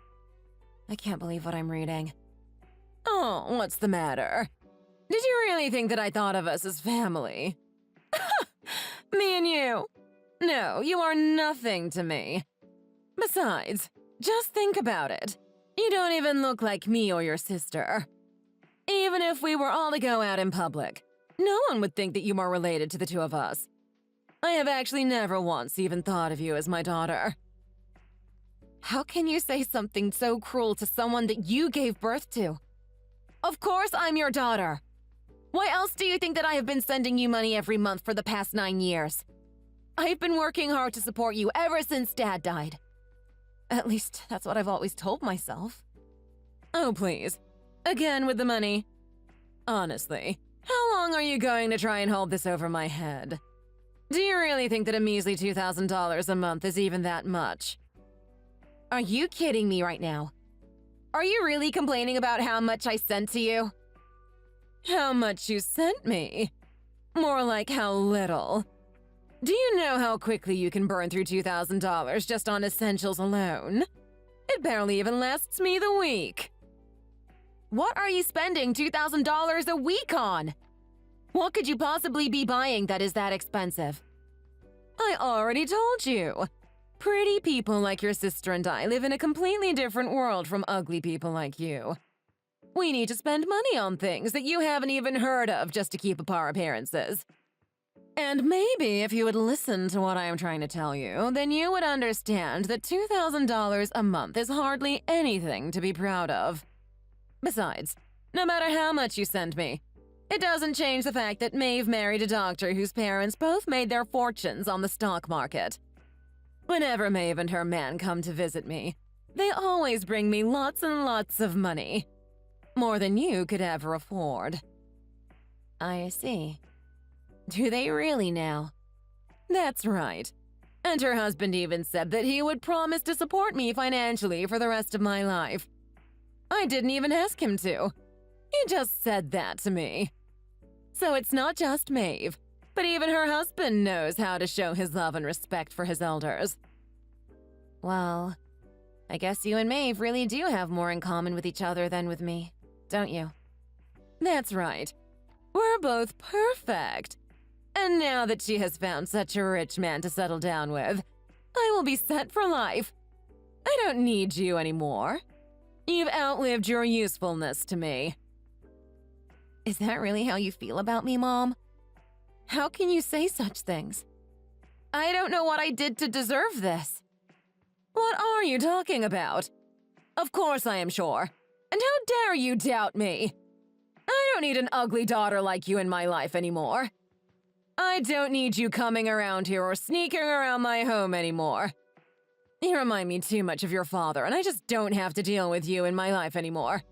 I can't believe what I'm reading. Oh, what's the matter? Did you really think that I thought of us as family? Me and you? No, you are nothing to me. Besides, just think about it. You don't even look like me or your sister. Even if we were all to go out in public, no one would think that you are related to the two of us. I have actually never once even thought of you as my daughter. How can you say something so cruel to someone that you gave birth to? Of course I'm your daughter. Why else do you think that I have been sending you money every month for the past 9 years? I've been working hard to support you ever since Dad died. At least, that's what I've always told myself. Oh, please. Again with the money. Honestly, how long are you going to try and hold this over my head? Do you really think that a measly $2,000 a month is even that much? Are you kidding me right now? Are you really complaining about how much I sent to you? How much you sent me? More like how little. Do you know how quickly you can burn through $2,000 just on essentials alone? It barely even lasts me the week. What are you spending $2,000 a week on? What could you possibly be buying that is that expensive? I already told you. Pretty people like your sister and I live in a completely different world from ugly people like you. We need to spend money on things that you haven't even heard of just to keep up our appearances. And maybe if you would listen to what I am trying to tell you, then you would understand that $2,000 a month is hardly anything to be proud of. Besides, no matter how much you send me, It doesn't change the fact that Maeve married a doctor whose parents both made their fortunes on the stock market. Whenever Maeve and her man come to visit me, they always bring me lots and lots of money. More than you could ever afford. I see. Do they really now? That's right. And her husband even said that he would promise to support me financially for the rest of my life. I didn't even ask him to. He just said that to me. So it's not just Maeve, but even her husband knows how to show his love and respect for his elders. Well, I guess you and Maeve really do have more in common with each other than with me, don't you? That's right. We're both perfect. And now that she has found such a rich man to settle down with, I will be set for life. I don't need you anymore. You've outlived your usefulness to me. Is that really how you feel about me, Mom? How can you say such things? I don't know what I did to deserve this. What are you talking about? Of course I am sure. And how dare you doubt me? I don't need an ugly daughter like you in my life anymore. I don't need you coming around here or sneaking around my home anymore. You remind me too much of your father, and I just don't have to deal with you in my life anymore.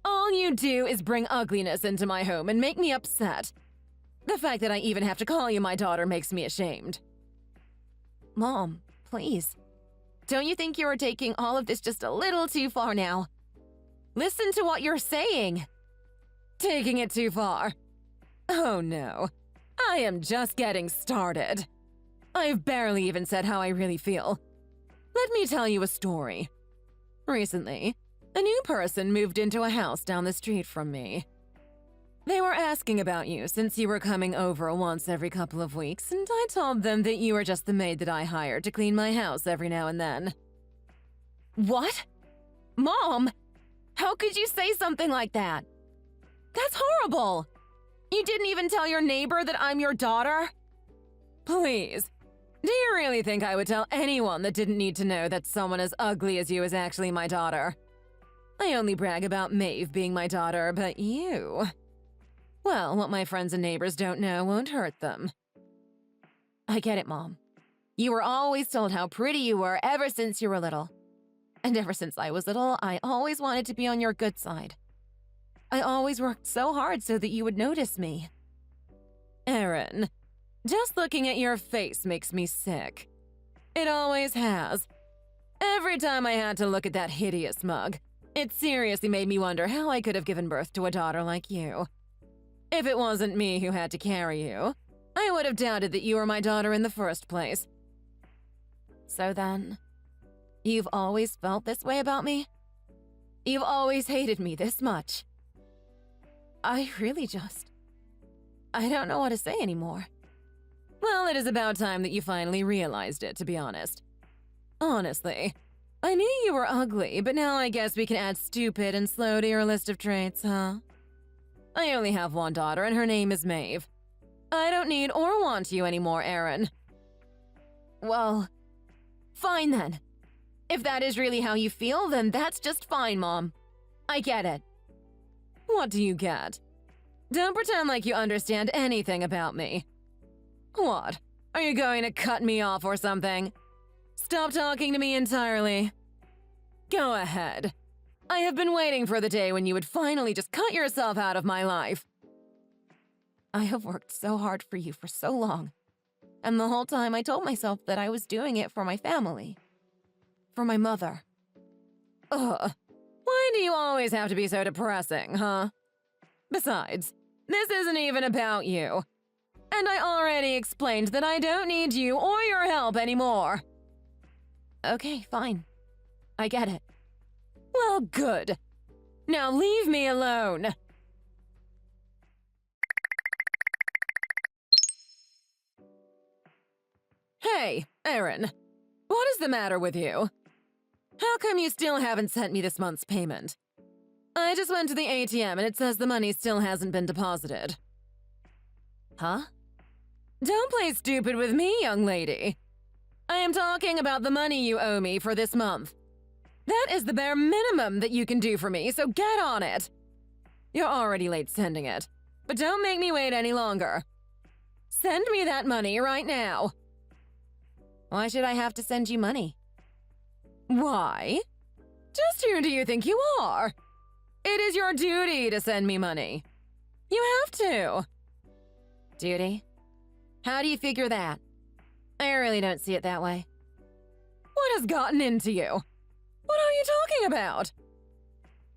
All you do is bring ugliness into my home and make me upset. The fact that I even have to call you my daughter makes me ashamed. Mom, please. Don't you think you are taking all of this just a little too far now? Listen to what you're saying. Taking it too far. Oh no. I am just getting started. I've barely even said how I really feel. Let me tell you a story. Recently, a new person moved into a house down the street from me. They were asking about you since you were coming over once every couple of weeks, and I told them that you were just the maid that I hired to clean my house every now and then. What? Mom! How could you say something like that? That's horrible! You didn't even tell your neighbor that I'm your daughter? Please. Do you really think I would tell anyone that didn't need to know that someone as ugly as you is actually my daughter? I only brag about Maeve being my daughter, but you… Well, what my friends and neighbors don't know won't hurt them. I get it, Mom. You were always told how pretty you were ever since you were little. And ever since I was little, I always wanted to be on your good side. I always worked so hard so that you would notice me. Erin, just looking at your face makes me sick. It always has. Every time I had to look at that hideous mug, it seriously made me wonder how I could have given birth to a daughter like you. If it wasn't me who had to carry you, I would have doubted that you were my daughter in the first place. So then, you've always felt this way about me? You've always hated me this much? I don't know what to say anymore. Well, it is about time that you finally realized it, to be honest. Honestly, I knew you were ugly, but now I guess we can add stupid and slow to your list of traits, huh? I only have one daughter, and her name is Maeve. I don't need or want you anymore, Erin. Well, fine then. If that is really how you feel, then that's just fine, Mom. I get it. What do you get? Don't pretend like you understand anything about me. What? Are you going to cut me off or something? Stop talking to me entirely. Go ahead. I have been waiting for the day when you would finally just cut yourself out of my life. I have worked so hard for you for so long. And the whole time I told myself that I was doing it for my family. For my mother. Ugh. Why do you always have to be so depressing, huh? Besides, this isn't even about you. And I already explained that I don't need you or your help anymore. Okay, fine. I get it. Well, good. Now leave me alone. Hey, Erin. What is the matter with you? How come you still haven't sent me this month's payment? I just went to the ATM and it says the money still hasn't been deposited. Huh? Don't play stupid with me, young lady. I am talking about the money you owe me for this month. That is the bare minimum that you can do for me, so get on it. You're already late sending it. But don't make me wait any longer. Send me that money right now. Why should I have to send you money? Why? Just who do you think you are? It is your duty to send me money. You have to. Duty? How do you figure that? I really don't see it that way. What has gotten into you? What are you talking about?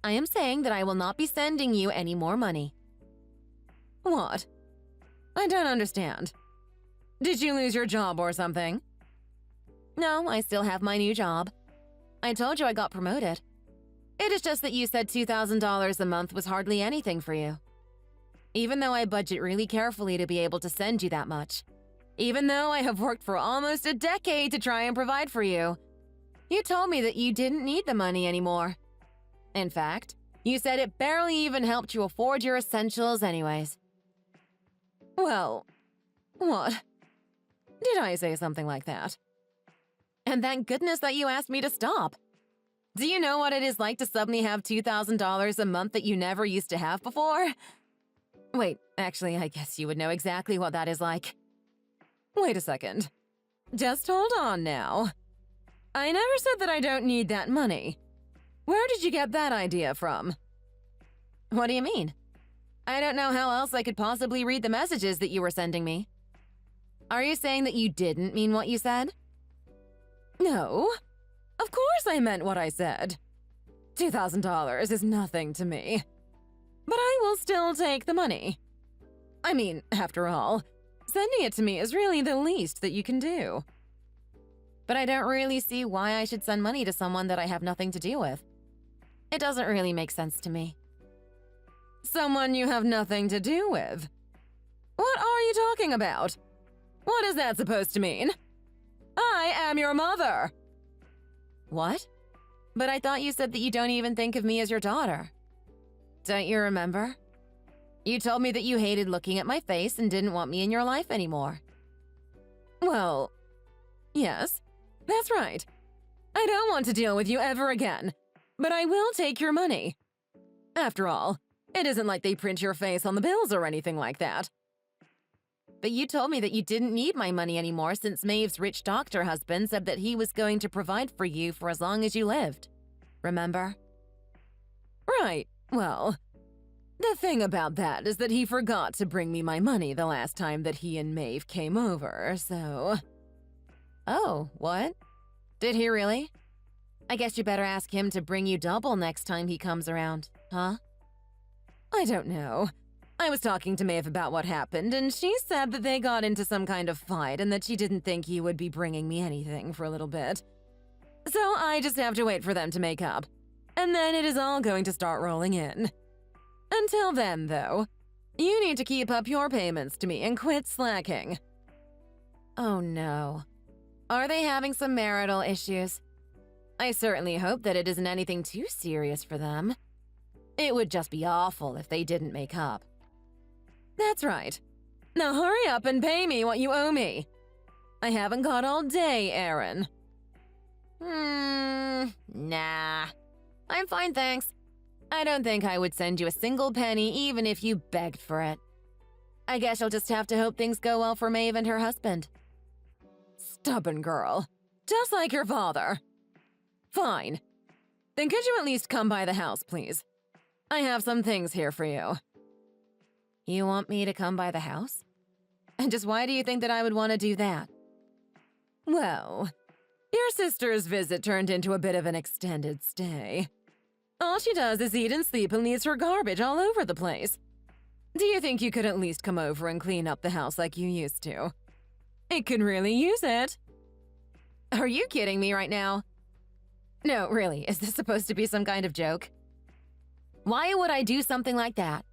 I am saying that I will not be sending you any more money. What? I don't understand. Did you lose your job or something? No, I still have my new job. I told you I got promoted. It is just that you said $2,000 a month was hardly anything for you. Even though I budget really carefully to be able to send you that much. Even though I have worked for almost a decade to try and provide for you. You told me that you didn't need the money anymore. In fact, you said it barely even helped you afford your essentials anyways. Well, what? Did I say something like that? And thank goodness that you asked me to stop. Do you know what it is like to suddenly have $2,000 a month that you never used to have before? Wait, actually, I guess you would know exactly what that is like. Wait a second. Just hold on now. I never said that I don't need that money. Where did you get that idea from? What do you mean? I don't know how else I could possibly read the messages that you were sending me. Are you saying that you didn't mean what you said? No. Of course I meant what I said. $2,000 is nothing to me. But I will still take the money. I mean, after all, sending it to me is really the least that you can do. But I don't really see why I should send money to someone that I have nothing to do with. It doesn't really make sense to me. Someone you have nothing to do with? What are you talking about? What is that supposed to mean? I am your mother. What? But I thought you said that you don't even think of me as your daughter. Don't you remember? You told me that you hated looking at my face and didn't want me in your life anymore. Well, yes, that's right. I don't want to deal with you ever again, but I will take your money. After all, it isn't like they print your face on the bills or anything like that. But you told me that you didn't need my money anymore since Maeve's rich doctor husband said that he was going to provide for you for as long as you lived. Remember? Right. Well, the thing about that is that he forgot to bring me my money the last time that he and Maeve came over, so… Oh, what? Did he really? I guess you better ask him to bring you double next time he comes around, huh? I don't know. I was talking to Maeve about what happened, and she said that they got into some kind of fight and that she didn't think he would be bringing me anything for a little bit. So I just have to wait for them to make up, and then it is all going to start rolling in. Until then, though, you need to keep up your payments to me and quit slacking. Oh no. Are they having some marital issues? I certainly hope that it isn't anything too serious for them. It would just be awful if they didn't make up. That's right. Now hurry up and pay me what you owe me. I haven't got all day, Aaron. Nah. I'm fine, thanks. I don't think I would send you a single penny even if you begged for it. I guess you'll just have to hope things go well for Maeve and her husband. Stubborn girl. Just like your father. Fine. Then could you at least come by the house, please? I have some things here for you. You want me to come by the house? And just why do you think that I would want to do that? Well, your sister's visit turned into a bit of an extended stay. All she does is eat and sleep and leaves her garbage all over the place. Do you think you could at least come over and clean up the house like you used to? It could really use it. Are you kidding me right now? No, really, is this supposed to be some kind of joke? Why would I do something like that?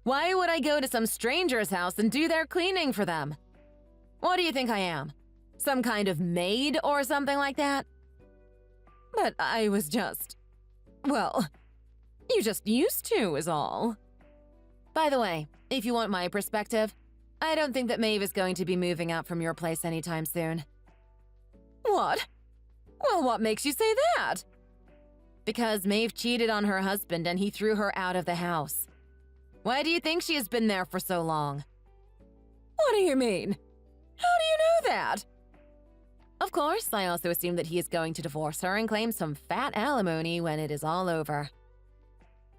Why would I go to some stranger's house and do their cleaning for them? What do you think I am? Some kind of maid or something like that? But I was just… well, you just used to is all. By the way, if you want my perspective, I don't think that Maeve is going to be moving out from your place anytime soon. What? Well, what makes you say that? Because Maeve cheated on her husband and he threw her out of the house. Why do you think she has been there for so long? What do you mean? How do you know that? Of course, I also assume that he is going to divorce her and claim some fat alimony when it is all over.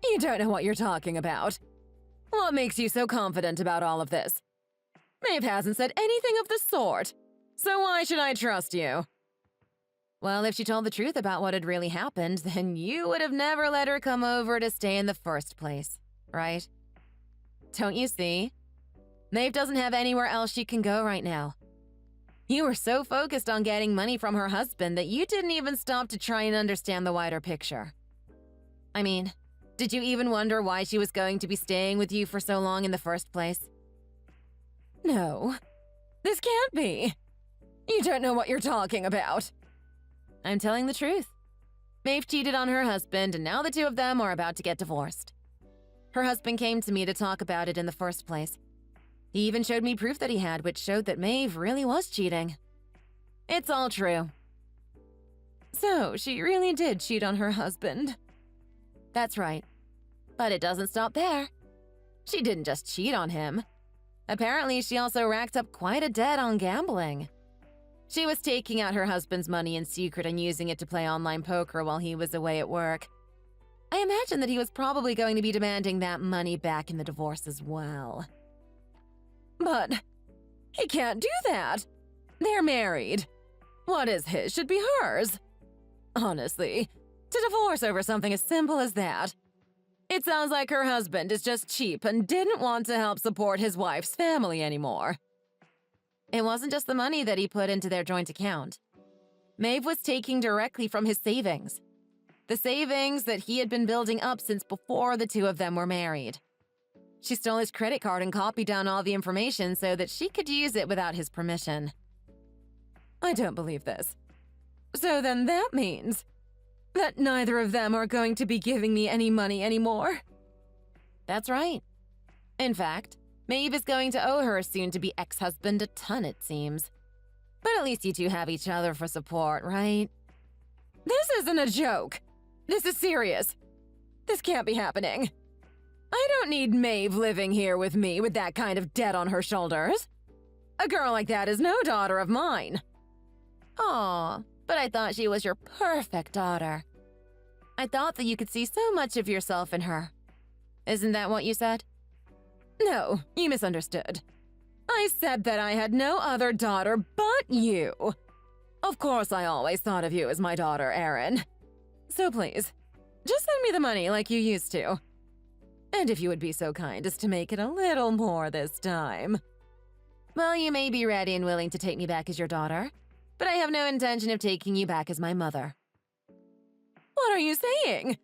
You don't know what you're talking about. What makes you so confident about all of this? Maeve hasn't said anything of the sort, so why should I trust you? Well, if she told the truth about what had really happened, then you would have never let her come over to stay in the first place, right? Don't you see? Maeve doesn't have anywhere else she can go right now. You were so focused on getting money from her husband that you didn't even stop to try and understand the wider picture. I mean, did you even wonder why she was going to be staying with you for so long in the first place? No, this can't be. You don't know what you're talking about. I'm telling the truth. Maeve cheated on her husband, and now the two of them are about to get divorced. Her husband came to me to talk about it in the first place. He even showed me proof that he had, which showed that Maeve really was cheating. It's all true. So, she really did cheat on her husband? That's right. But it doesn't stop there. She didn't just cheat on him. Apparently, she also racked up quite a debt on gambling. She was taking out her husband's money in secret and using it to play online poker while he was away at work. I imagine that he was probably going to be demanding that money back in the divorce as well. But he can't do that. They're married. What is his should be hers. Honestly, to divorce over something as simple as that. It sounds like her husband is just cheap and didn't want to help support his wife's family anymore. It wasn't just the money that he put into their joint account. Maeve was taking directly from his savings. The savings that he had been building up since before the two of them were married. She stole his credit card and copied down all the information so that she could use it without his permission. I don't believe this. So then that means that neither of them are going to be giving me any money anymore? That's right. In fact, Maeve is going to owe her soon-to-be ex-husband a ton, it seems. But at least you two have each other for support, right? This isn't a joke. This is serious. This can't be happening. I don't need Maeve living here with me with that kind of debt on her shoulders. A girl like that is no daughter of mine. Aw, but I thought she was your perfect daughter. I thought that you could see so much of yourself in her. Isn't that what you said? No, you misunderstood. I said that I had no other daughter but you. Of course, I always thought of you as my daughter, Erin. So please, just send me the money like you used to. And if you would be so kind as to make it a little more this time. Well, you may be ready and willing to take me back as your daughter, but I have no intention of taking you back as my mother. What are you saying?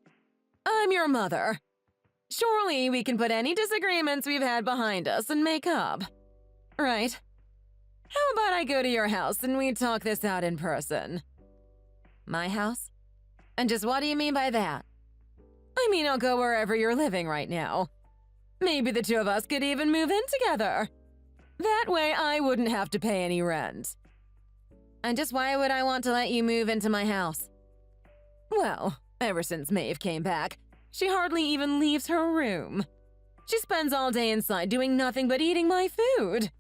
I'm your mother. Surely we can put any disagreements we've had behind us and make up. Right? How about I go to your house and we talk this out in person? My house? And just what do you mean by that? I mean, I'll go wherever you're living right now. Maybe the two of us could even move in together. That way I wouldn't have to pay any rent. And just why would I want to let you move into my house? Well, ever since Maeve came back, she hardly even leaves her room. She spends all day inside doing nothing but eating my food.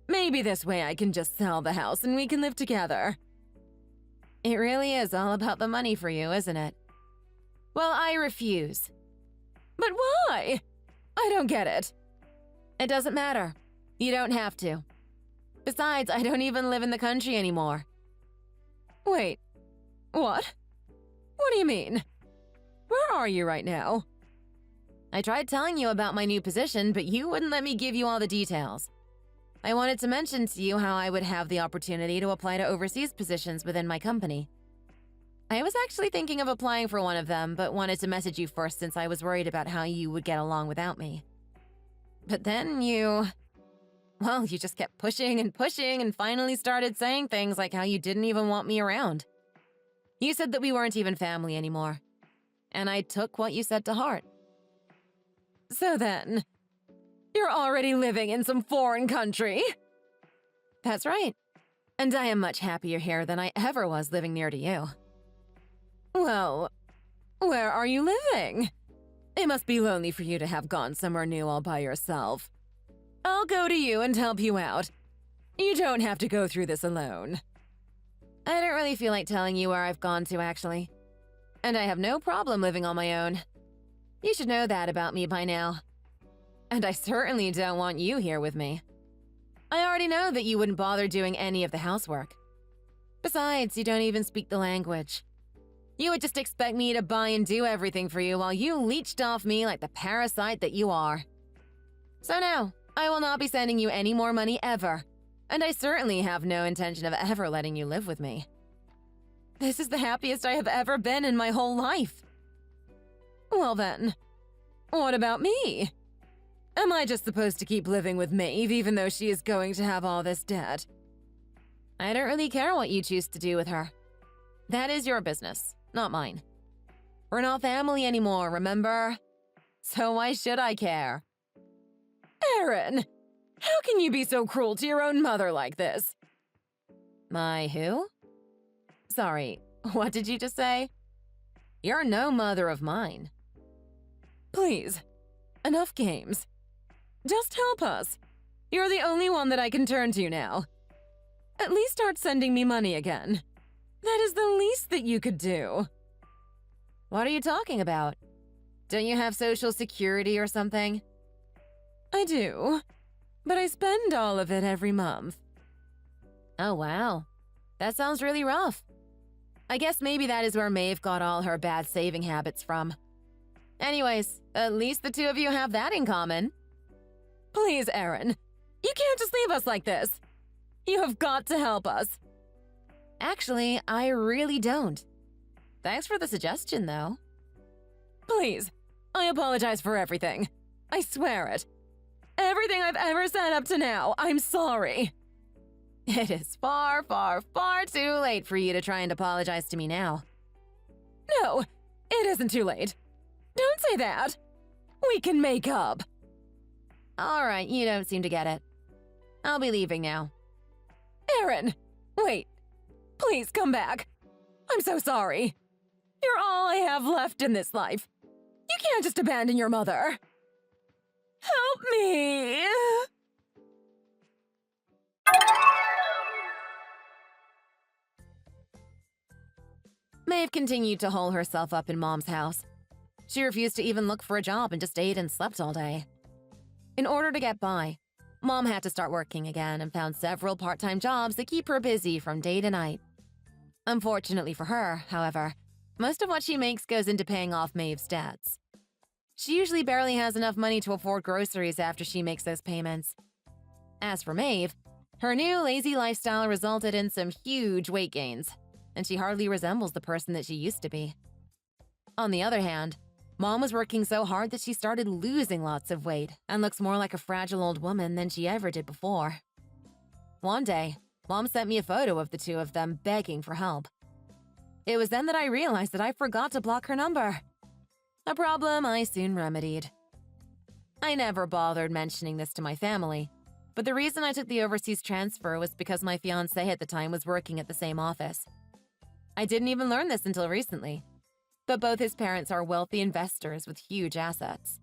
Maybe this way I can just sell the house and we can live together. It really is all about the money for you, isn't it? Well, I refuse. But why? I don't get it. It doesn't matter. You don't have to. Besides, I don't even live in the country anymore. Wait, what? What do you mean? Where are you right now? I tried telling you about my new position, but you wouldn't let me give you all the details. I wanted to mention to you how I would have the opportunity to apply to overseas positions within my company. I was actually thinking of applying for one of them, but wanted to message you first since I was worried about how you would get along without me. But then you just kept pushing and finally started saying things like how you didn't even want me around. You said that we weren't even family anymore. And I took what you said to heart. So then, you're already living in some foreign country? That's right. And I am much happier here than I ever was living near to you. Well, where are you living? It must be lonely for you to have gone somewhere new all by yourself. I'll go to you and help you out. You don't have to go through this alone. I don't really feel like telling you where I've gone to, actually. And I have no problem living on my own. You should know that about me by now. And I certainly don't want you here with me. I already know that you wouldn't bother doing any of the housework. Besides, you don't even speak the language. You would just expect me to buy and do everything for you while you leeched off me like the parasite that you are. So no, I will not be sending you any more money ever. And I certainly have no intention of ever letting you live with me. This is the happiest I have ever been in my whole life. Well then, what about me? Am I just supposed to keep living with Maeve even though she is going to have all this debt? I don't really care what you choose to do with her. That is your business, not mine. We're not family anymore, remember? So why should I care? Erin! How can you be so cruel to your own mother like this? My who? Sorry, what did you just say? You're no mother of mine. Please, enough games. Just help us. You're the only one that I can turn to now. At least start sending me money again. That is the least that you could do. What are you talking about? Don't you have Social Security or something? I do. But I spend all of it every month. Oh, wow. That sounds really rough. I guess maybe that is where Maeve got all her bad saving habits from. Anyways, at least the two of you have that in common. Please, Erin. You can't just leave us like this. You have got to help us. Actually, I really don't. Thanks for the suggestion, though. Please, I apologize for everything. I swear it. Everything I've ever said up to now, I'm sorry. It is far, far, far too late for you to try and apologize to me now. No, it isn't too late. Don't say that. We can make up. All right, you don't seem to get it. I'll be leaving now. Erin, wait. Please come back. I'm so sorry. You're all I have left in this life. You can't just abandon your mother. Help me! Maeve continued to hole herself up in Mom's house. She refused to even look for a job and just ate and slept all day. In order to get by, Mom had to start working again and found several part-time jobs that keep her busy from day to night. Unfortunately for her, however, most of what she makes goes into paying off Maeve's debts. She usually barely has enough money to afford groceries after she makes those payments. As for Maeve, her new lazy lifestyle resulted in some huge weight gains, and she hardly resembles the person that she used to be. On the other hand, Mom was working so hard that she started losing lots of weight and looks more like a fragile old woman than she ever did before. One day, Mom sent me a photo of the two of them begging for help. It was then that I realized that I forgot to block her number. A problem I soon remedied. I never bothered mentioning this to my family, but the reason I took the overseas transfer was because my fiancé at the time was working at the same office. I didn't even learn this until recently, but both his parents are wealthy investors with huge assets.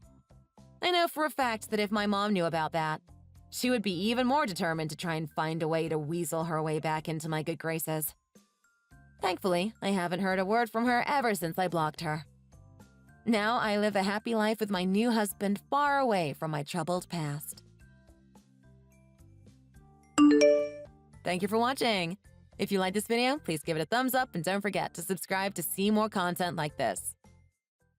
I know for a fact that if my mom knew about that, she would be even more determined to try and find a way to weasel her way back into my good graces. Thankfully, I haven't heard a word from her ever since I blocked her. Now I live a happy life with my new husband far away from my troubled past. Thank you for watching. If you liked this video, please give it a thumbs up and don't forget to subscribe to see more content like this.